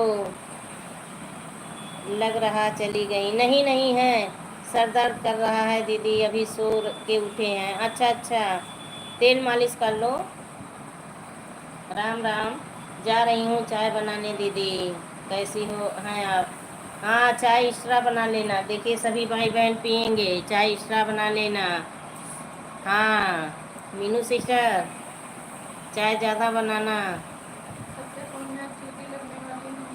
लग रहा चली गई। नहीं नहीं है, सर दर्द कर रहा है दीदी, अभी सो के उठे हैं। अच्छा अच्छा, तेल मालिश कर लो। राम राम, जा रही हूँ चाय बनाने दीदी। कैसी हो हैं आप? हाँ, चाय एक्स्ट्रा बना लेना। देखिए सभी भाई बहन पियेंगे, चाय एक्स्ट्रा बना लेना। हाँ मीनू सिस्टर, चाय ज़्यादा बनाना। सबके फोन में अब चीटी लगने वाली नहीं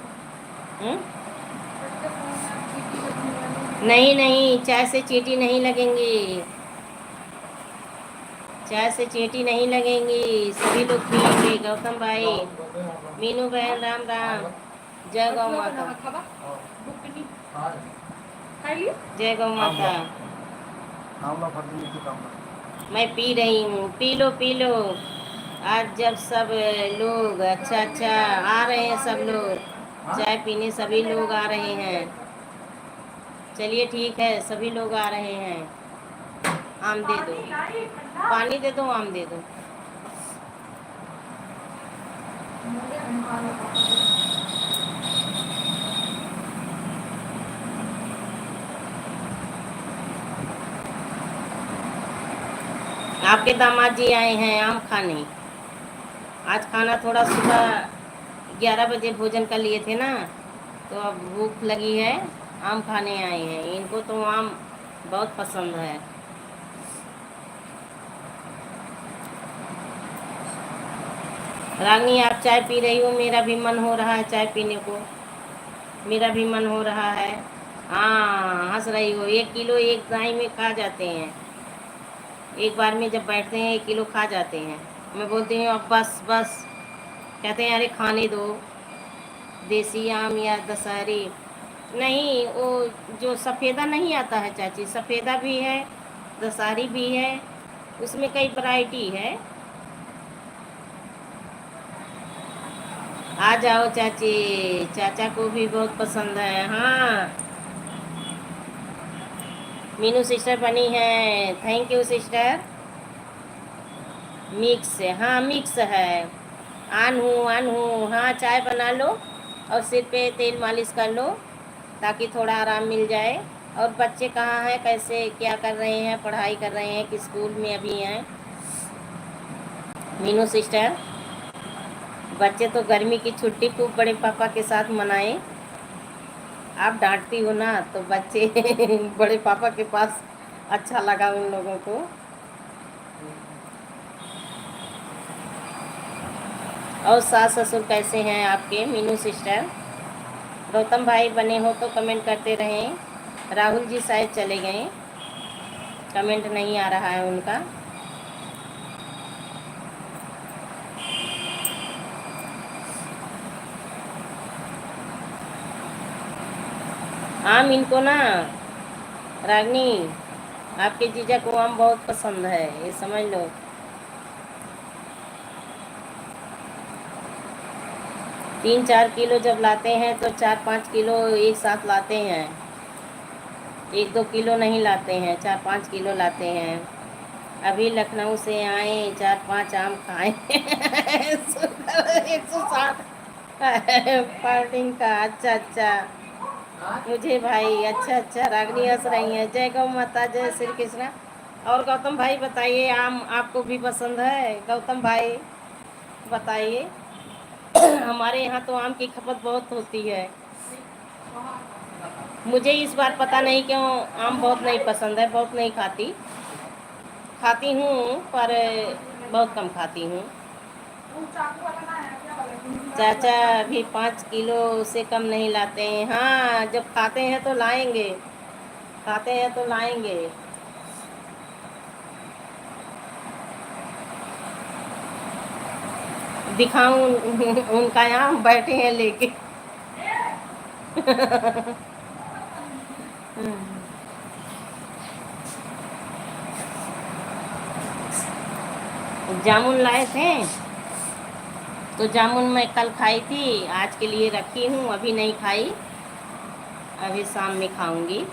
है। हुँ? सबके फोन में अब चीटी लगने वाली नहीं नहीं नहीं, चाय से चींटी नहीं लगेंगी। चाय से चींटी नहीं लगेंगी, सभी लोग पियेंगे। गौतम भाई, मीनू बहन, राम राम। जय गौ बटुआ माता। बना खावा बुकनी खाई ली। जय गौ माता। मैं पी रही हूँ, पी लो पी लो। आज जब सब लोग, अच्छा अच्छा, आ रहे हैं सब लोग चाय पीने, सभी लोग आ रहे हैं। चलिए ठीक है, सभी लोग आ रहे हैं। आम दे दो, पानी दे दो, आम दे दो। आपके दामाद जी आए हैं आम खाने। आज खाना थोड़ा सुबह 11 बजे भोजन कर लिए थे ना, तो अब भूख लगी है, आम खाने आए हैं। इनको तो आम बहुत पसंद है। रागनी आप चाय पी रही हो, मेरा भी मन हो रहा है चाय पीने को। मेरा भी मन हो रहा है। हाँ हंस रही हो, 1 किलो एक दाई में खा जाते हैं। एक बार में जब बैठते हैं 1 किलो खा जाते हैं। मैं बोलती हूँ अब बस बस, कहते हैं अरे खाने दो। देसी आम या दशहरी नहीं, वो जो सफ़ेदा नहीं आता है चाची, सफ़ेदा भी है, दशहरी भी है, उसमें कई वैरायटी है। आ जाओ चाची, चाचा को भी बहुत पसंद है। हाँ मीनू सिस्टर बनी है, थैंक यू सिस्टर। मिक्स है, हाँ मिक्स है। आन हूँ, हाँ चाय बना लो और सिर पे तेल मालिश कर लो ताकि थोड़ा आराम मिल जाए। और बच्चे कहाँ हैं, कैसे क्या कर रहे हैं, पढ़ाई कर रहे हैं कि स्कूल में अभी हैं? मीनू सिस्टर, बच्चे तो गर्मी की छुट्टी खूब बड़े पापा के साथ मनाए। आप डांटती हो ना तो बच्चे बड़े पापा के पास अच्छा लगा उन लोगों को। और सास ससुर कैसे हैं आपके मीनू सिस्टर? गौतम भाई बने हो तो कमेंट करते रहें। राहुल जी शायद चले गए, कमेंट नहीं आ रहा है उनका। आम इनको ना, रागनी, आपके जीजा को आम बहुत पसंद है, ये समझ लो। 3-4 किलो जब लाते हैं तो 4-5 किलो एक साथ लाते हैं। 1-2 किलो नहीं लाते हैं, 4-5 किलो लाते हैं। अभी लखनऊ से आए, 4-5 आम खाए। 160 पार्टिंग का। अच्छा अच्छा, मुझे भाई, अच्छा अच्छा, रागनी हंस रही है। जय गौ माता, जय श्री कृष्ण। और गौतम भाई बताइए, आम आपको भी पसंद है? गौतम भाई बताइए। हमारे यहाँ तो आम की खपत बहुत होती है। मुझे इस बार पता नहीं क्यों आम बहुत नहीं पसंद है, बहुत नहीं खाती। खाती हूँ पर बहुत कम खाती हूँ। चाचा भी 5 किलो से कम नहीं लाते हैं। हाँ जब खाते हैं तो लाएंगे, खाते हैं तो लाएंगे। दिखाऊं उनका यहाँ बैठे हैं लेके। जामुन लाए थे, तो जामुन मैं कल खाई थी, आज के लिए रखी हूँ, अभी नहीं खाई, अभी शाम में खाऊंगी।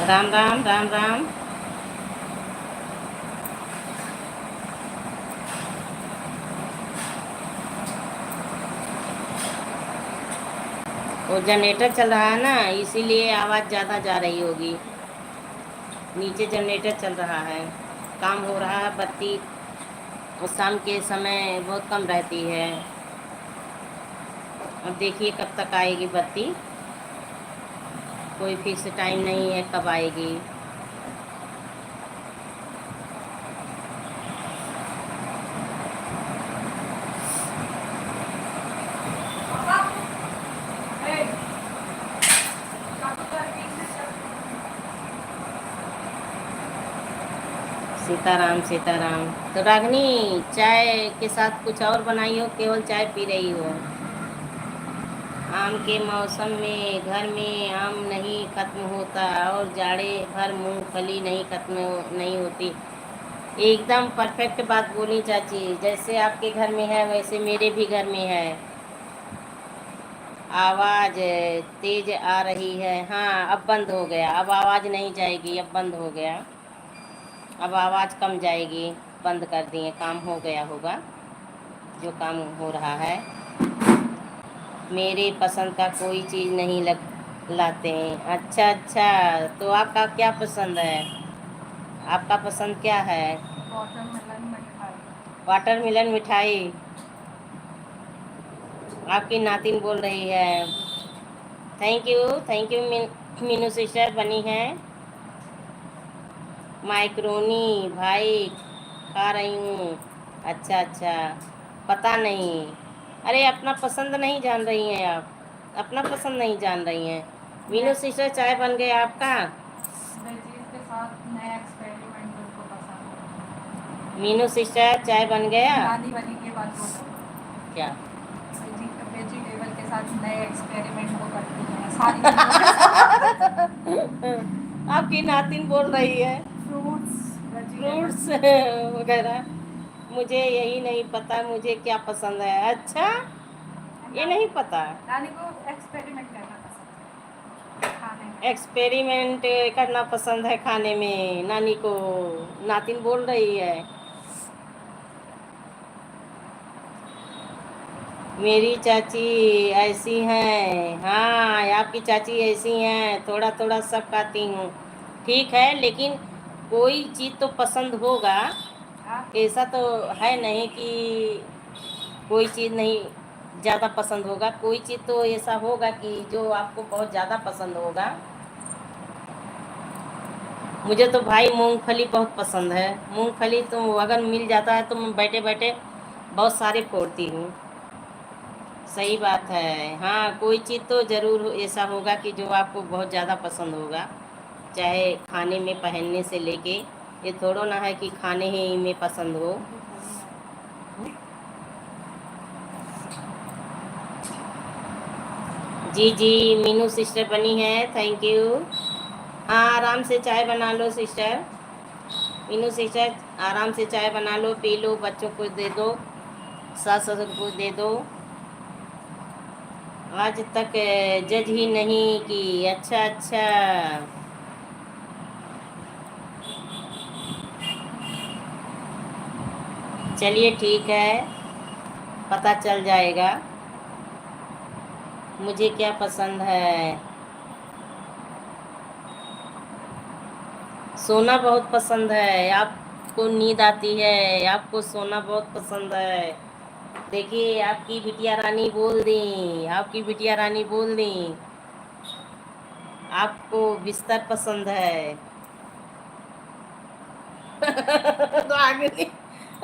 राम राम राम राम। वो जनरेटर चल रहा है ना, इसीलिए आवाज़ ज़्यादा जा रही होगी। नीचे जनरेटर चल रहा है, काम हो रहा है, बत्ती और शाम के समय बहुत कम रहती है। अब देखिए कब तक आएगी बत्ती, कोई फिक्स टाइम नहीं है कब आएगी। सीताराम सीताराम। तो रागनी, चाय के साथ कुछ और बनाई हो, केवल चाय पी रही हो? आम के मौसम में घर में आम नहीं खत्म होता, और जाड़े भर मूंगफली नहीं होती। एकदम परफेक्ट बात बोली चाची, जैसे आपके घर में है वैसे मेरे भी घर में है। आवाज़ तेज आ रही है, हाँ अब बंद हो गया, अब आवाज़ नहीं जाएगी, अब बंद हो गया, अब आवाज़ कम जाएगी, बंद कर दिए, काम हो गया होगा जो काम हो रहा है। मेरे पसंद का कोई चीज़ नहीं लाते हैं। अच्छा अच्छा, तो आपका क्या पसंद है? आपका पसंद क्या है? वाटरमेलन मिठाई। आपकी नातिन बोल रही है। थैंक यू मीनू सिस्टर बनी है। माइक्रोनी भाई खा रही हूँ। अच्छा अच्छा, पता नहीं। अरे अपना पसंद नहीं जान रही हैं आप, अपना पसंद नहीं जान रही हैं। मीनू सिस्टर चाय बन गया आपका? के साथ नया एक्सपेरिमेंट उनको पसंद है। मीनू सिस्टर चाय बन गया? दादी बनी के बाद बोलो क्या? वेजिटेबल के साथ नए एक्सपेरिमेंट वो करती हैं सारी चीज़ों के साथ। आपकी नातिन बोल रही है फ्रूट्स वगैरह। मुझे यही नहीं पता मुझे क्या पसंद है। अच्छा, ये नहीं पता। नानी को एक्सपेरिमेंट करना पसंद है खाने में। एक्सपेरिमेंट करना पसंद है खाने में नानी को, नातिन बोल रही है। मेरी चाची ऐसी हैं, हाँ आपकी चाची ऐसी हैं, थोड़ा थोड़ा सब खाती हूँ, ठीक है, लेकिन कोई चीज़ तो पसंद होगा, ऐसा तो है नहीं कि कोई चीज़ नहीं ज़्यादा पसंद होगा, कोई चीज़ तो ऐसा होगा कि जो आपको बहुत ज़्यादा पसंद होगा। मुझे तो भाई मूंगफली बहुत पसंद है, मूंगफली तो अगर मिल जाता है तो मैं बैठे बैठे बहुत सारे फोड़ती हूँ। सही बात है, हाँ कोई चीज़ तो ज़रूर ऐसा होगा कि जो आपको बहुत ज़्यादा पसंद होगा, चाहे खाने में पहनने से लेके, ये थोड़ा ना है कि खाने ही में पसंद हो। जी जी, मीनू सिस्टर बनी है, थैंक यू। हाँ आराम से चाय बना लो सिस्टर, मीनू सिस्टर आराम से चाय बना लो, पी लो, बच्चों को दे दो, सास ससुर को दे दो। आज तक जज ही नहीं की। अच्छा अच्छा, चलिए ठीक है, पता चल जाएगा मुझे क्या पसंद है। सोना बहुत पसंद है, आपको नींद आती है, आपको सोना बहुत पसंद है। देखिए आपकी बिटिया रानी बोल दी, आपकी बिटिया रानी बोल दी, आपको बिस्तर पसंद है। रागनी,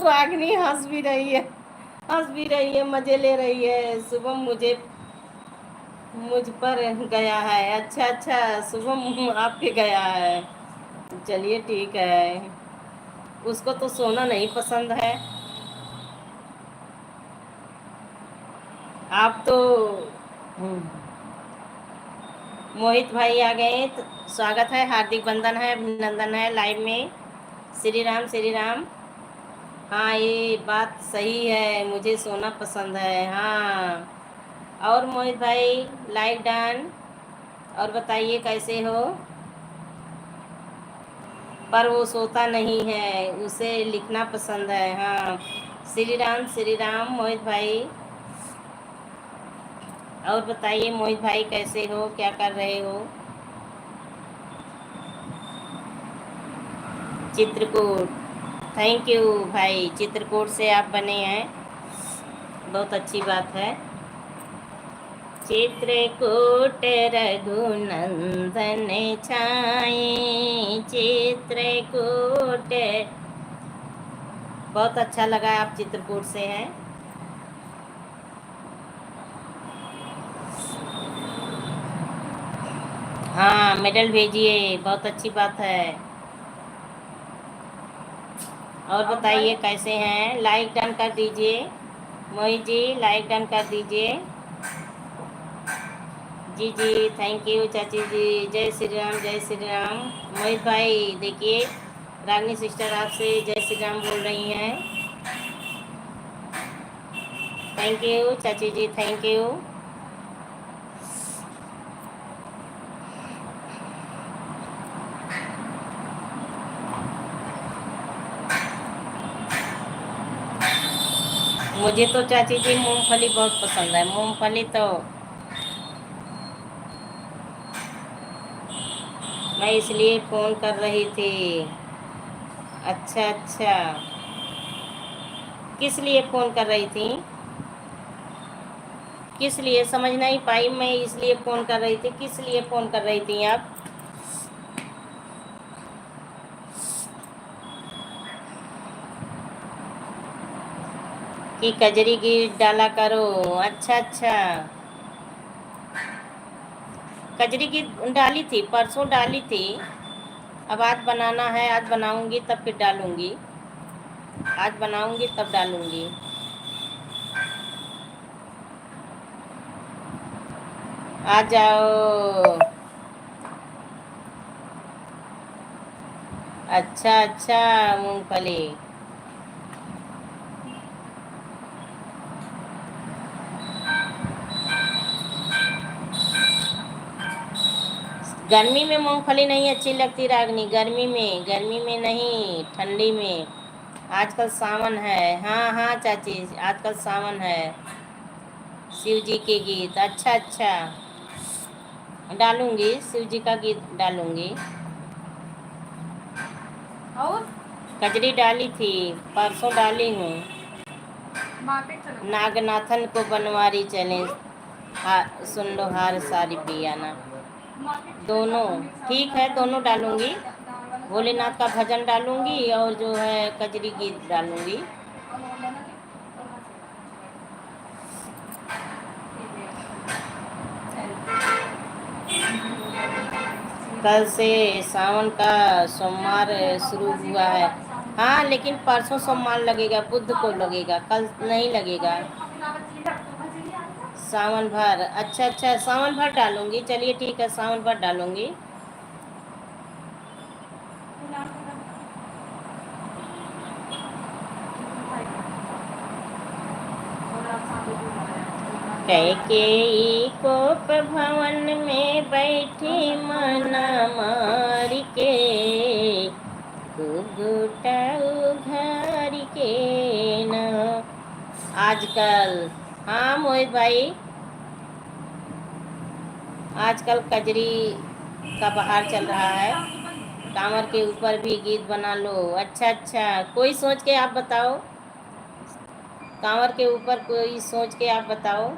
रागनी हंस भी रही है, हंस भी रही है, मजे ले रही है। शुभम मुझ पर गया है। अच्छा अच्छा, शुभम आप पे गया है, चलिए ठीक है। उसको तो सोना नहीं पसंद है। आप तो मोहित भाई आ गए तो स्वागत है, हार्दिक बंधन है, अभिनंदन है लाइव में। श्री राम श्री राम। हाँ ये बात सही है, मुझे सोना पसंद है। हाँ और मोहित भाई लाइक डन। और बताइए कैसे हो। पर वो सोता नहीं है, उसे लिखना पसंद है। हाँ श्री राम मोहित भाई। और बताइए मोहित भाई कैसे हो, क्या कर रहे हो। चित्रकूट, थैंक यू भाई, चित्रकूट से आप बने हैं, बहुत अच्छी बात है। चित्रकूट रघुनंदन छाए, चित्रकूट। बहुत अच्छा लगा आप चित्रकूट से हैं। हाँ मेडल भेजिए, बहुत अच्छी बात है। और बताइए कैसे हैं, लाइक डन कर दीजिए मोहित जी, लाइक डन कर दीजिए। जी जी थैंक यू चाची जी, जय श्री राम जय श्री राम। मोहित भाई देखिए, रागनी सिस्टर आपसे जय श्री राम बोल रही हैं। थैंक यू चाची जी, थैंक यू। मुझे तो चाची जी मूंगफली बहुत पसंद है, मूंगफली तो मैं इसलिए फ़ोन कर रही थी। अच्छा अच्छा, किस लिए फ़ोन कर रही थी, किस लिए समझ नहीं पाई मैं। इसलिए फ़ोन कर रही थी, किस लिए फ़ोन कर रही थी आप। कि कजरी गीत डाला करो। अच्छा अच्छा, कजरी की डाली थी, परसों डाली थी। अब आज बनाना है, आज बनाऊंगी तब फिर डालूंगी, आज बनाऊंगी तब डालूंगी। आ जाओ। अच्छा अच्छा मूंगफली। गर्मी में मूंगफली नहीं अच्छी लगती रागनी, गर्मी में नहीं, ठंडी में। आजकल सावन है। हाँ हाँ चाची, आजकल सावन है। शिव जी के गीत, अच्छा अच्छा, डालूंगी, शिव जी का गीत डालूंगी। और कजरी डाली थी, परसों डाली हूँ। नागनाथन को बनवारी चले, सुन लो हार सारी पियाना। दोनों ठीक है, दोनों डालूंगी, भोलेनाथ का भजन डालूंगी और जो है कजरी गीत डालूंगी। कल से सावन का सोमवार शुरू हुआ है। हाँ लेकिन परसों सोमवार लगेगा, बुध को लगेगा, कल नहीं लगेगा। सावन भर, अच्छा अच्छा सावन भर डालूंगी, चलिए ठीक है सावन भर डालूंगी। कैकेयी कोप भवन में बैठी मना मार के, घुघुटा उघार के न। आजकल, हाँ मोहित भाई, आजकल कजरी का बहार चल रहा है, कांवर के ऊपर भी गीत बना लो। अच्छा अच्छा, कोई सोच के आप बताओ, कांवर के ऊपर कोई सोच के आप बताओ।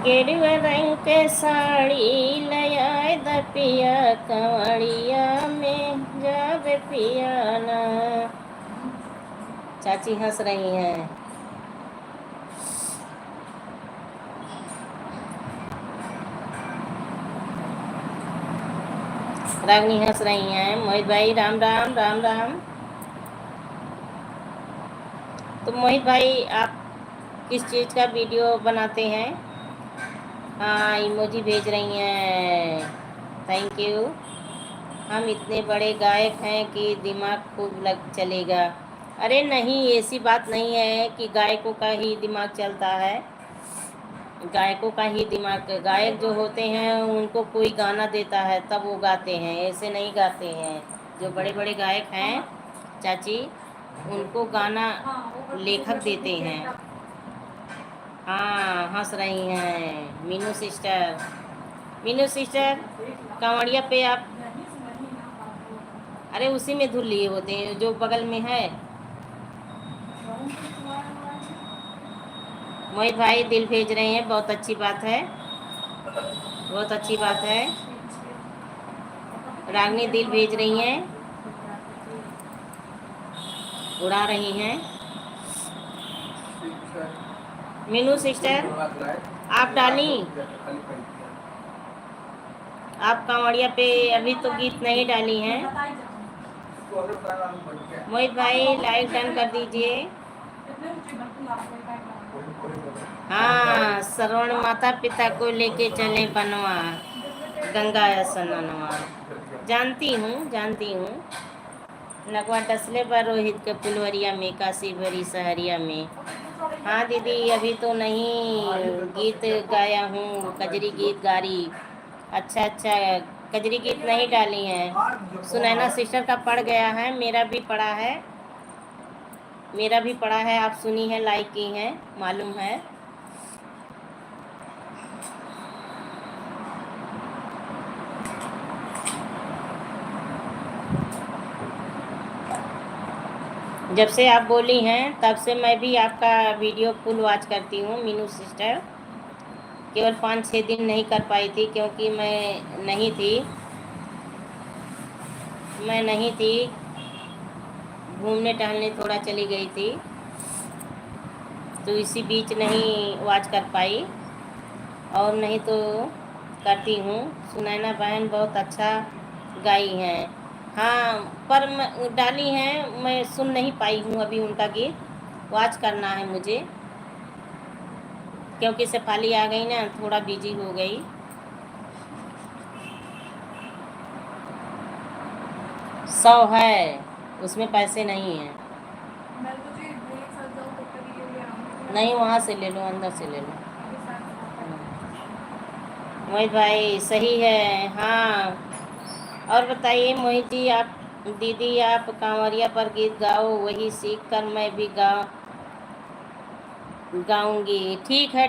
गेरुआ रंग के साड़ी लयाए द पिया, कंवरिया में जावे पियाना। चाची हंस रही हैं। रागनी हंस रही हैं। मोहित भाई राम राम राम राम। तो मोहित भाई आप किस चीज़ का वीडियो बनाते हैं? हाँ इमोजी भेज रही हैं, थैंक यू। हम इतने बड़े गायक हैं कि दिमाग खूब लग चलेगा। अरे नहीं, ऐसी बात नहीं है कि गायकों का ही दिमाग चलता है। गायकों का ही दिमाग, गायक जो होते हैं उनको कोई गाना देता है तब वो गाते हैं, ऐसे नहीं गाते हैं। जो बड़े बड़े गायक हैं चाची, उनको गाना लेखक देते हैं। हाँ हंस रही हैं मीनू सिस्टर। मीनू सिस्टर कांवड़िया पे आप, अरे उसी में धुल लिए होते हैं जो बगल में है। मोहित भाई दिल भेज रहे हैं, बहुत अच्छी बात है, बहुत अच्छी बात है। रागनी दिल भेज रही हैं, उड़ा रही हैं। मीनू सिस्टर आप डाली, आप कांवड़िया पे अभी तो गीत नहीं डाली हैं। मोहित भाई लाइक डन कर दीजिए। हाँ श्रवण माता पिता को लेके चले बनवा, गंगा स्नानवा। जानती हूँ जानती हूँ। नगवा टसले पर रोहित के पुलवरिया में, काशी भरी सहरिया में। हाँ दीदी अभी तो नहीं गीत गाया हूँ, कजरी गीत गा रही। अच्छा अच्छा, कजरी गीत नहीं डाली हैं। सुनैना सिस्टर का पड़ गया है, मेरा भी पड़ा है, मेरा भी पड़ा है। आप सुनी है, लाइक की हैं, मालूम है। जब से आप बोली हैं तब से मैं भी आपका वीडियो फुल वॉच करती हूँ मीनू सिस्टर। केवल 5-6 दिन नहीं कर पाई थी क्योंकि मैं नहीं थी, घूमने टहलने थोड़ा चली गई थी, तो इसी बीच नहीं वॉच कर पाई, और नहीं तो करती हूँ। सुनैना बहन बहुत अच्छा गाई हैं। हाँ पर मैं डाली हैं, मैं सुन नहीं पाई हूँ अभी उनका गीत, वॉच करना है मुझे, क्योंकि शेफाली आ गई ना, थोड़ा बिजी हो गई। सौ है उसमें पैसे नहीं हैं। नहीं वहाँ से ले लो, अंदर से ले लो। मोहित भाई सही है। हाँ और बताइए मोहित जी, आप दीदी आप कांवरिया पर गीत गाओ, वही सीख कर मैं भी गाऊंगी। ठीक है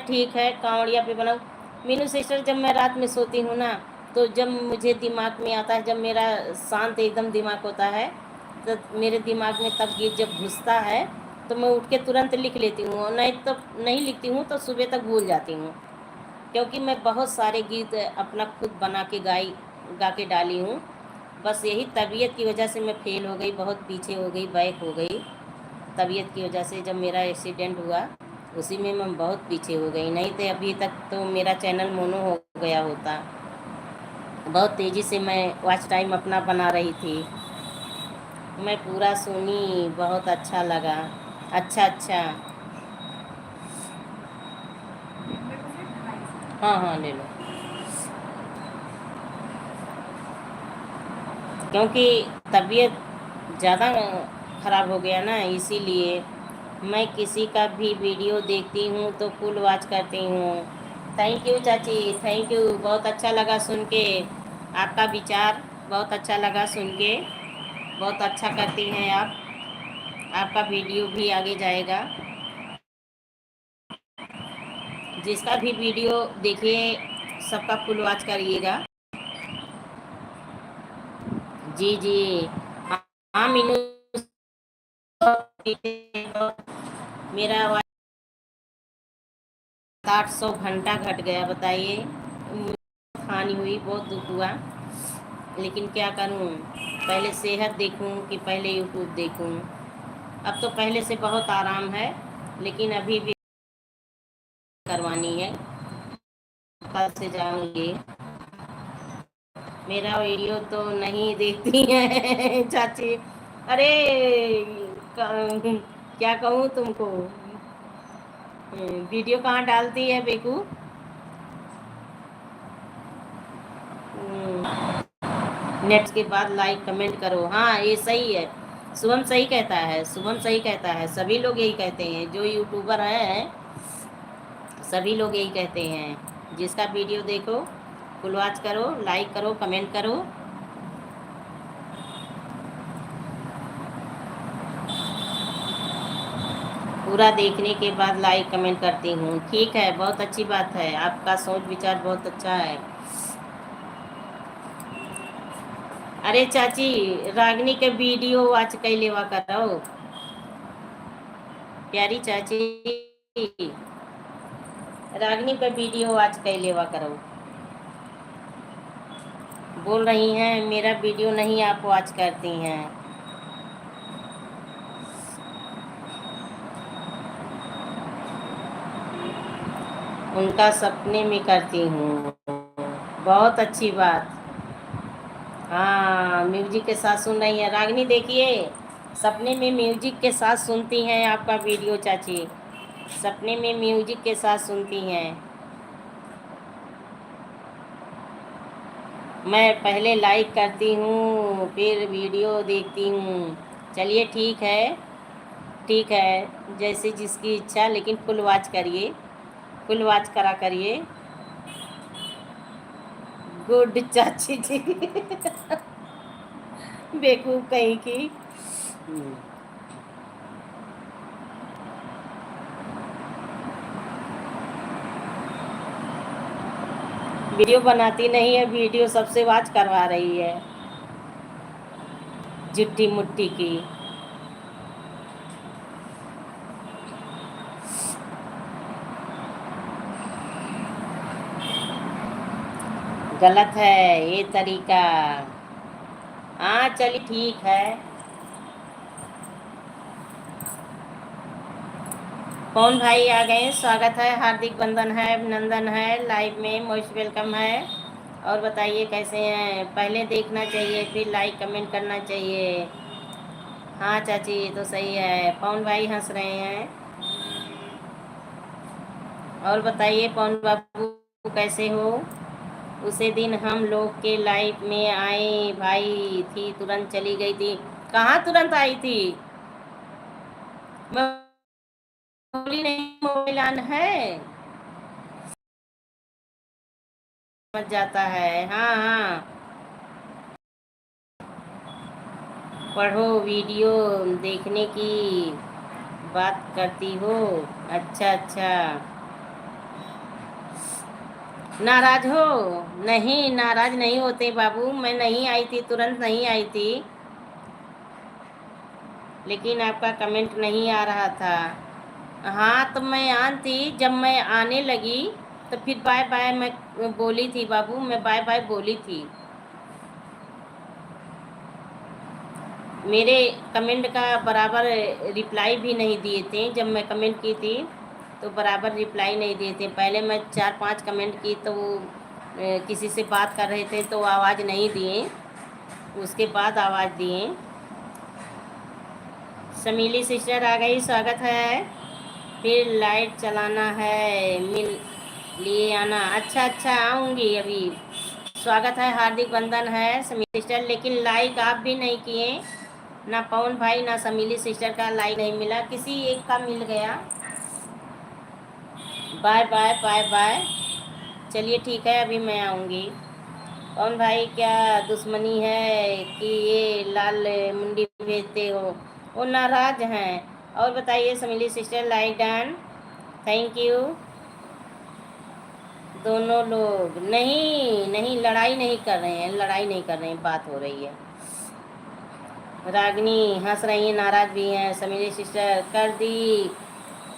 कांवड़िया पे बनाओ। मीनू सिस्टर जब मैं रात में सोती हूँ ना, तो जब मुझे दिमाग में आता है, जब मेरा शांत एकदम दिमाग होता है, तो मेरे दिमाग में तब गीत जब घुसता है तो मैं उठ के तुरंत लिख लेती हूँ, और नहीं तो नहीं लिखती हूँ तो सुबह तक भूल जाती हूँ, क्योंकि मैं बहुत सारे गीत अपना खुद बना के गा के डाली हूँ। बस यही तबीयत की वजह से मैं फेल हो गई, बहुत पीछे हो गई, बैक हो गई तबीयत की वजह से। जब मेरा एक्सीडेंट हुआ उसी में मैं बहुत पीछे हो गई, नहीं तो अभी तक तो मेरा चैनल मोनो हो गया होता। बहुत तेज़ी से मैं वॉच टाइम अपना बना रही थी। मैं पूरा सुनी, बहुत अच्छा लगा। अच्छा अच्छा, हाँ हाँ ले लो, क्योंकि तबीयत ज़्यादा ख़राब हो गया ना, इसीलिए मैं किसी का भी वीडियो देखती हूँ तो फुल वॉच करती हूँ। थैंक यू चाची, थैंक यू, बहुत अच्छा लगा सुन के आपका विचार, बहुत अच्छा लगा सुन के, बहुत अच्छा करती हैं आप, आपका वीडियो भी आगे जाएगा। जिसका भी वीडियो देखिए सबका फुल वॉच करिएगा। जी जी हाँ मीनू, मेरा 800 घंटा घट गया, बताइए। हानि हुई, बहुत दुख हुआ, लेकिन क्या करूं, पहले सेहत देखूं कि पहले यूट्यूब देखूं। अब तो पहले से बहुत आराम है, लेकिन अभी भी करवानी है, कल से जाऊंगी। मेरा वीडियो तो नहीं देखती हैं चाची। अरे क्या कहूँ तुमको, वीडियो कहाँ डालती है बेकू। नेट के बाद लाइक कमेंट करो, हाँ ये सही है। शुभम सही कहता है, शुभम सही कहता है, सभी लोग यही कहते हैं जो यूट्यूबर हैं, सभी लोग यही कहते हैं। जिसका वीडियो देखो फुल वॉच करो, लाइक करो, कमेंट करो। पूरा देखने के बाद लाइक कमेंट करती हूँ। ठीक है, बहुत अच्छी बात है, आपका सोच विचार बहुत अच्छा है। अरे चाची, रागनी के वीडियो वॉच कैले वा करो, प्यारी चाची, रागनी पे वीडियो वॉच कैले वा करो। बोल रही हैं मेरा वीडियो नहीं आप वॉच करती हैं। उनका सपने में करती हूँ, बहुत अच्छी बात। हाँ, म्यूजिक के साथ सुन रही हैं रागनी, देखिए सपने में म्यूजिक के साथ सुनती हैं आपका वीडियो चाची, सपने में म्यूजिक के साथ सुनती हैं। मैं पहले लाइक करती हूँ फिर वीडियो देखती हूँ। चलिए ठीक है, ठीक है, जैसे जिसकी इच्छा, लेकिन फुल वॉच करिए, फुल वॉच करा करिए। गुड चाची जी बेवकूफ कहीं की। वीडियो बनाती नहीं है, वीडियो सबसे वॉच करवा रही है, झुट्टी मुट्टी की। गलत है ये तरीका। हाँ चलिए ठीक है। कौन भाई आ गए, स्वागत है, हार्दिक बंधन है, अभिनंदन है, लाइव में मोस्ट वेलकम है। और बताइए कैसे हैं, पहले देखना चाहिए फिर लाइक कमेंट करना चाहिए। हाँ चाची ये तो सही है, पवन भाई हंस रहे हैं। और बताइए पवन बाबू कैसे हो। उसे दिन हम लोग के लाइफ में आए भाई थी, तुरंत चली गई थी। कहाँ तुरंत आई थी, मैं बोली नहीं मोबाइल ऑन है, समझ जाता है। हाँ हाँ, पढ़ो, वीडियो देखने की बात करती हो। अच्छा अच्छा, नाराज हो। नहीं नाराज नहीं होते बाबू, मैं नहीं आई थी, तुरंत नहीं आई थी, लेकिन आपका कमेंट नहीं आ रहा था। हाँ तो मैं आन थी, जब मैं आने लगी तो फिर बाय बाय मैं बोली थी बाबू, मैं बाय बाय बोली थी। मेरे कमेंट का बराबर रिप्लाई भी नहीं दिए थे, जब मैं कमेंट की थी तो बराबर रिप्लाई नहीं दिए थे। पहले मैं 4-5 कमेंट की तो वो किसी से बात कर रहे थे तो आवाज़ नहीं दिए, उसके बाद आवाज़ दिए। शमीली सिस्टर आ गई, स्वागत है। फिर लाइट चलाना है, मिल लिए आना। अच्छा अच्छा, आऊँगी अभी। स्वागत है, हार्दिक बंधन है शमीली सिस्टर, लेकिन लाइक आप भी नहीं किए, ना पवन भाई ना शमीली सिस्टर का लाइक नहीं मिला, किसी एक का मिल गया। Bye bye bye bye. चलिए ठीक है, अभी मैं आऊँगी। पवन भाई क्या दुश्मनी है कि ये लाल मुंडी भेजते हो, वो नाराज हैं। और बताइए Shamili sister, like done, thank you. दोनों लोग नहीं नहीं, लड़ाई नहीं कर रहे हैं, लड़ाई नहीं कर रहे हैं, बात हो रही है। रागनी हंस रही हैं, नाराज भी हैं। शमीली सिस्टर कर दी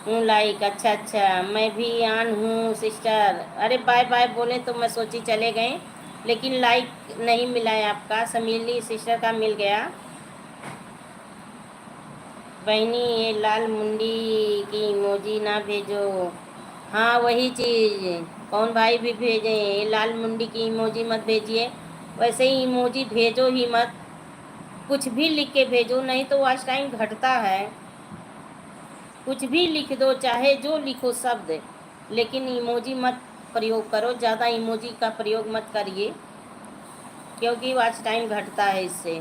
हूँ लाइक, अच्छा अच्छा, मैं भी आन हूँ सिस्टर। अरे बाय बाय बोले तो मैं सोची चले गए, लेकिन लाइक नहीं मिला है आपका, शमीली सिस्टर का मिल गया। बहनी ये लाल मुंडी की इमोजी ना भेजो। हाँ वही चीज़, कौन भाई भी भेजें, ये लाल मुंडी की इमोजी मत भेजिए, वैसे ही इमोजी भेजो ही मत, कुछ भी लिख के भेजो, नहीं तो वॉच टाइम घटता है। कुछ भी लिख दो, चाहे जो लिखो शब्द, लेकिन इमोजी मत प्रयोग करो, ज़्यादा इमोजी का प्रयोग मत करिए, क्योंकि वॉच टाइम घटता है इससे।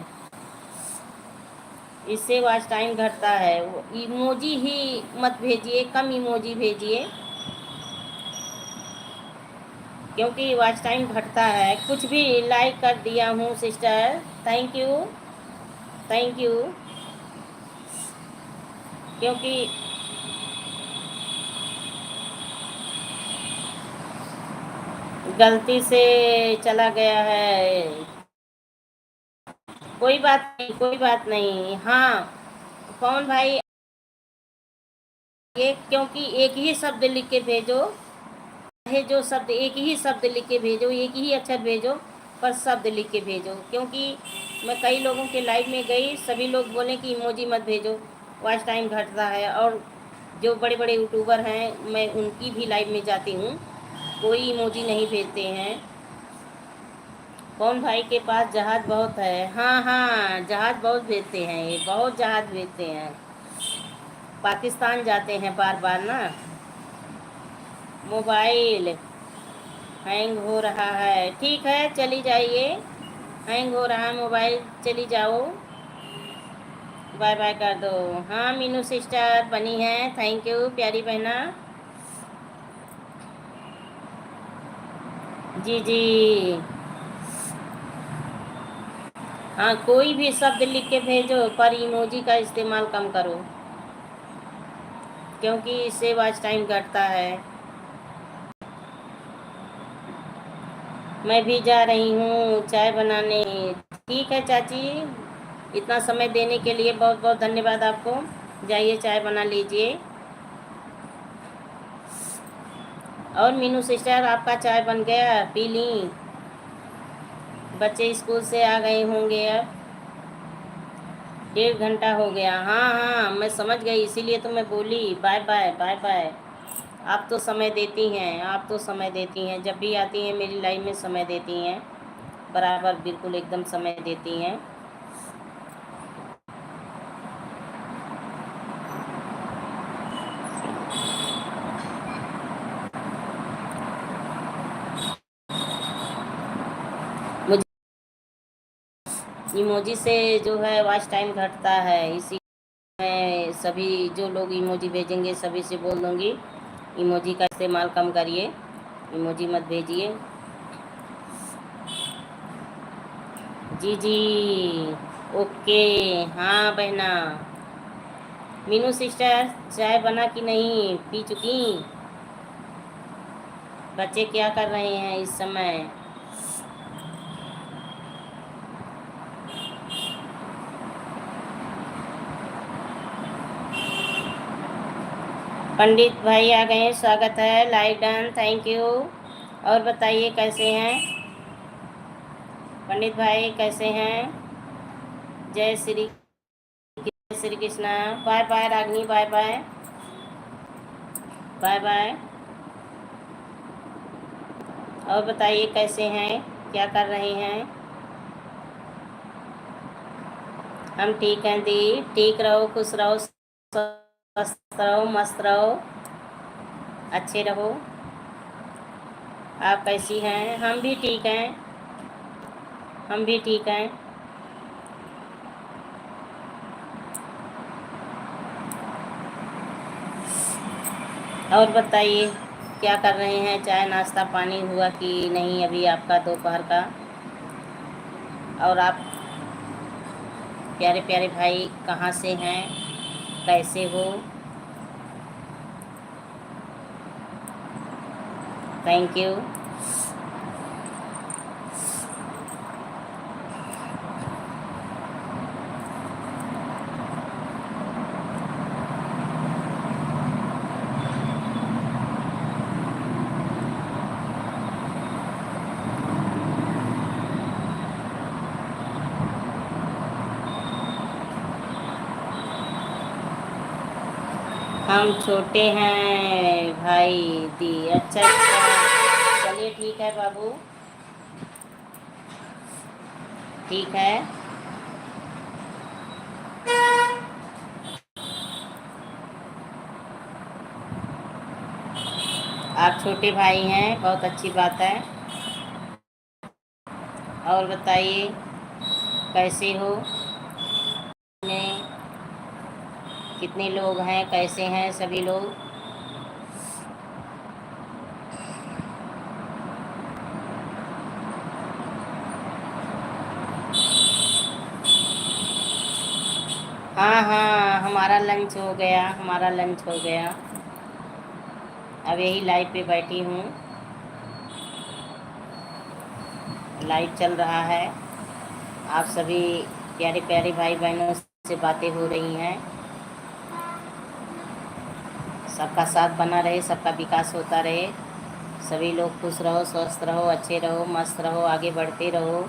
इससे वॉच टाइम घटता है। इमोजी ही मत भेजिए, कम इमोजी भेजिए, क्योंकि वॉच टाइम घटता है। कुछ भी लाइक कर दिया हूँ sister, thank you, thank you. क्योंकि गलती से चला गया है, कोई बात नहीं, कोई बात नहीं। हाँ कौन भाई, ये क्योंकि एक ही शब्द लिख के भेजो है, जो शब्द एक ही शब्द लिख के भेजो, एक ही अक्षर भेजो, पर शब्द लिख के भेजो। क्योंकि मैं कई लोगों के लाइव में गई, सभी लोग बोले कि इमोजी मत भेजो, वॉच टाइम घटता है। और जो बड़े बड़े यूट्यूबर हैं, मैं उनकी भी लाइव में जाती हूँ, कोई इमोजी नहीं भेजते हैं। कौन भाई के पास जहाज बहुत है? हाँ हाँ, जहाज बहुत भेजते हैं, ये बहुत जहाज भेजते हैं, पाकिस्तान जाते हैं बार बार ना। मोबाइल हैंग हो रहा है, ठीक है चली जाइए, हैंग हो रहा है मोबाइल, चली जाओ, बाय बाय कर दो। हाँ मीनू सिस्टर बनी है, थैंक यू प्यारी बहना। जी जी। हाँ कोई भी शब्द लिख के भेजो, पर इमोजी का इस्तेमाल कम करो, क्योंकि इससे वॉच टाइम घटता है। मैं भी जा रही हूँ चाय बनाने। ठीक है चाची, इतना समय देने के लिए बहुत बहुत धन्यवाद आपको। जाइए चाय बना लीजिए। और मीनू सिस्टर आपका चाय बन गया, पी ली? बच्चे स्कूल से आ गए होंगे, अब 1.5 घंटा हो गया। हाँ हाँ मैं समझ गई, इसीलिए तो मैं बोली बाय बाय बाय बाय। आप तो समय देती हैं, आप तो समय देती हैं, जब भी आती हैं मेरी लाइफ में समय देती हैं, बराबर बिल्कुल एकदम समय देती हैं। मुझे इमोजी से जो है वॉच टाइम घटता है, इसी मैं सभी जो लोग इमोजी भेजेंगे सभी से बोल दूंगी, इमोजी का इस्तेमाल कम करिए, इमोजी मत भेजिए। जी जी ओके। हाँ बहना। मीनू सिस्टर चाय बना कि नहीं, पी चुकी? बच्चे क्या कर रहे हैं इस समय? पंडित भाई आ गए, स्वागत है, लाइव डन, थैंक यू। और बताइए कैसे हैं पंडित भाई, कैसे हैं? जय श्री कृष्णा। बाय बाय रागनी, बाय बाय बाय बाय। और बताइए कैसे हैं, क्या कर रहे हैं? हम ठीक हैं दी, ठीक रहो, खुश रहो, स्वस्थ रहो, मस्त रहो, अच्छे रहो। आप कैसी हैं? हम भी ठीक हैं, हम भी ठीक हैं। और बताइए क्या कर रहे हैं, चाय नाश्ता पानी हुआ कि नहीं अभी आपका दोपहर का? और आप प्यारे प्यारे भाई कहाँ से हैं, कैसे हो? Thank you. हम छोटे हैं भाई दी, अच्छा अच्छा, चलिए ठीक है बाबू। ठीक है। आप छोटे भाई हैं, बहुत अच्छी बात है। और बताइए कैसे हो, में कितने लोग हैं, कैसे हैं सभी लोग? हाँ हाँ, हमारा लंच हो गया, हमारा लंच हो गया। अब यही लाइव पे बैठी हूँ, लाइव चल रहा है। आप सभी प्यारे प्यारे भाई बहनों से बातें हो रही हैं। सबका साथ बना रहे, सबका विकास होता रहे, सभी लोग खुश रहो, स्वस्थ रहो, अच्छे रहो, मस्त रहो, आगे बढ़ते रहो।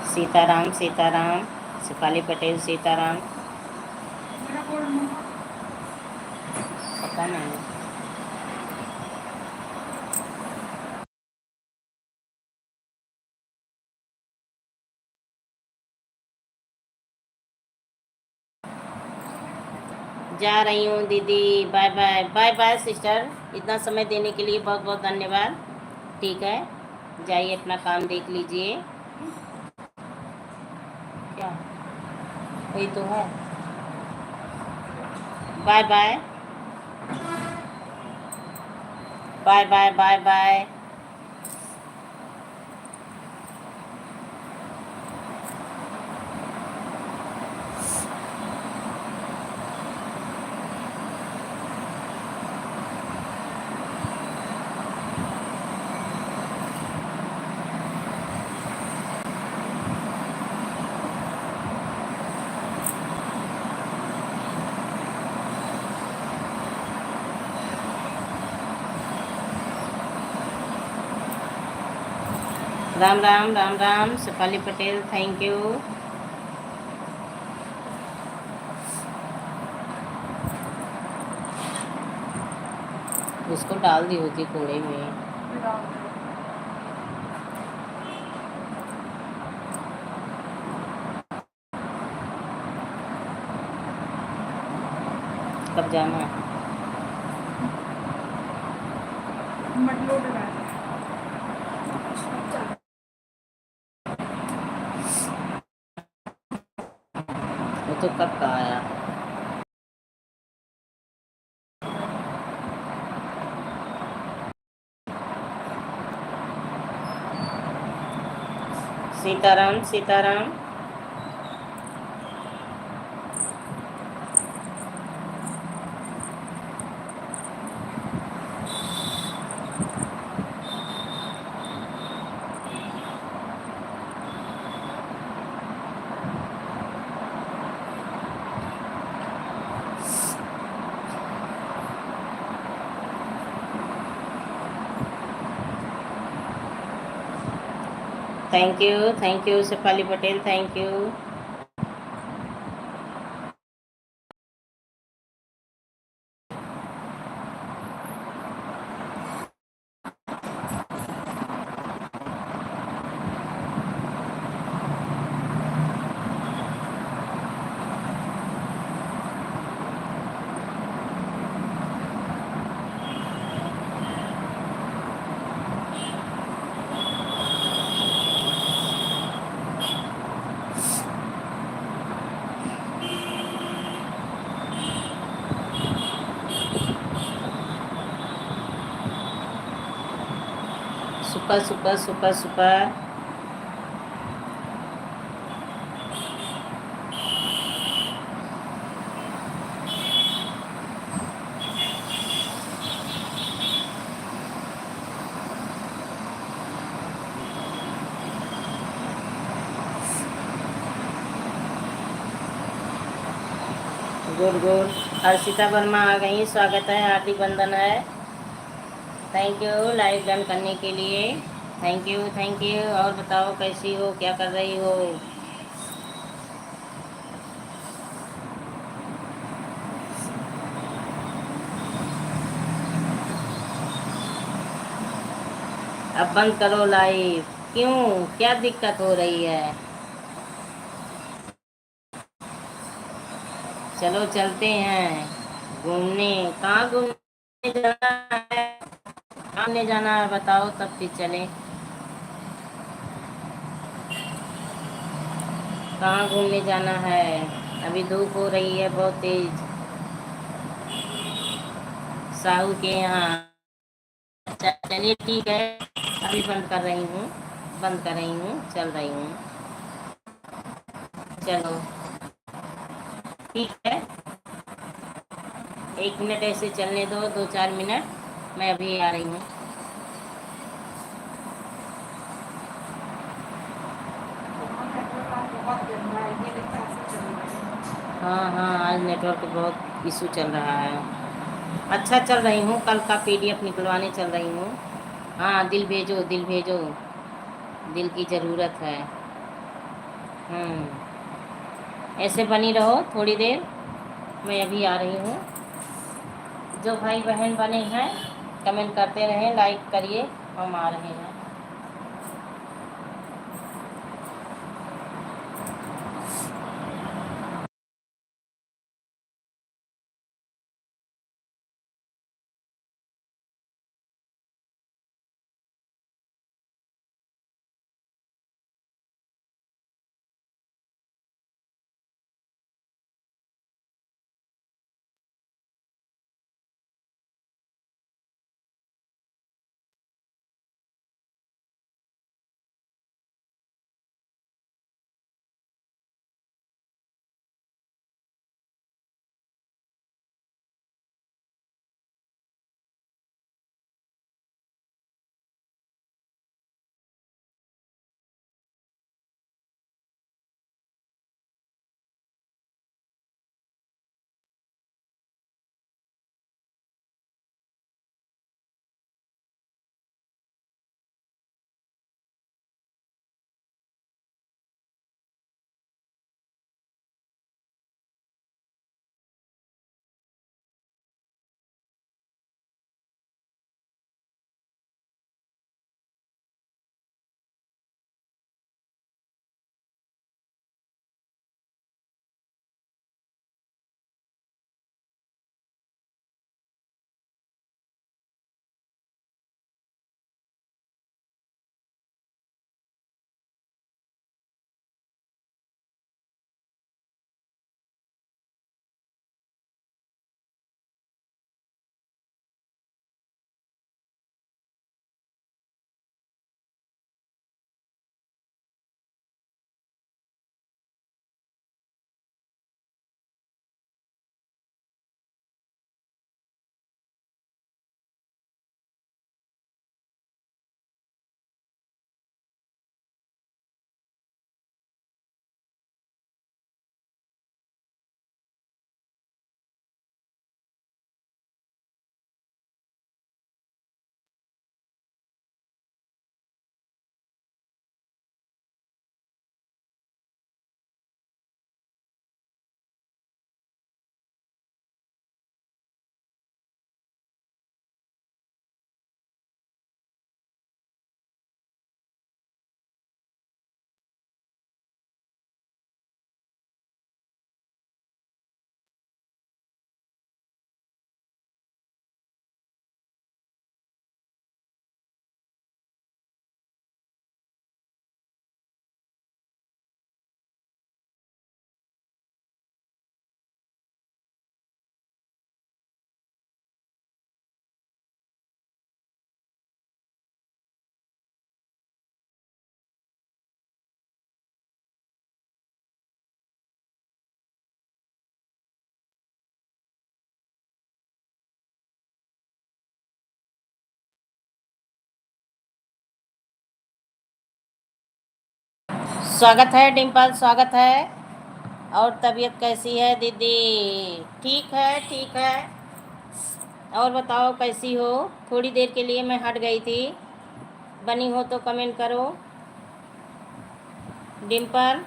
सीताराम सीताराम, शेफाली पटेल सीताराम। मेरा कोड मम्मा पता नहीं। जा रही हूँ दीदी, bye bye. Bye bye sister, इतना समय देने के लिए बहुत बहुत धन्यवाद। ठीक है, जाइए अपना काम देख लीजिए। क्या वही तो है। Bye bye bye bye bye bye. Ram Ram Ram Ram, Shefali Patel, thank you. उसको डाल दी होती कूड़े में। डाल दो। कब जाना है? मटलो पे बैठ वो तो कब का आया। Sitaram Sitaram. Thank you Shefali Patel, thank you. Super super super super. Good good. Harshita Verma आ गई, स्वागत है, हार्दिक वंदन है। थैंक यू लाइव जॉइन करने के लिए। Thank you. और बताओ कैसी हो, क्या कर रही हो? अब बंद करो लाइव। क्यों, क्या दिक्कत हो रही है? चलो चलते हैं घूमने। कहाँ घूमने जाना है? कहाँ घूमने जाना है बताओ, तब फिर चले। कहाँ घूमने जाना है? अभी धूप हो रही है बहुत तेज। साहू के यहाँ। अच्छा चलिए ठीक है, अभी बंद कर रही हूँ। बंद कर रही हूँ, चल रही हूँ। चलो ठीक है, 1 मिनट ऐसे चलने दो, 2-4 मिनट, मैं अभी आ रही हूँ। यहाँ नेटवर्क आज बहुत गंदा है, ये देखो ऐसे चल रहा है। हाँ हाँ, आज नेटवर्क बहुत इशू चल रहा है। अच्छा चल रही हूँ, कल का पीडीएफ निकलवाने चल रही हूँ। हाँ, दिल भेजो, दिल भेजो, दिल की ज़रूरत है। ऐसे बनी रहो थोड़ी देर, मैं अभी आ रही हूँ। जो भाई बहन बने हैं कमेंट करते रहें, लाइक करिए, हम आ रहे हैं। स्वागत है डिम्पल, स्वागत है। और तबीयत कैसी है दीदी? ठीक है, ठीक है। और बताओ कैसी हो? थोड़ी देर के लिए मैं हट गई थी, बनी हो तो कमेंट करो। डिम्पल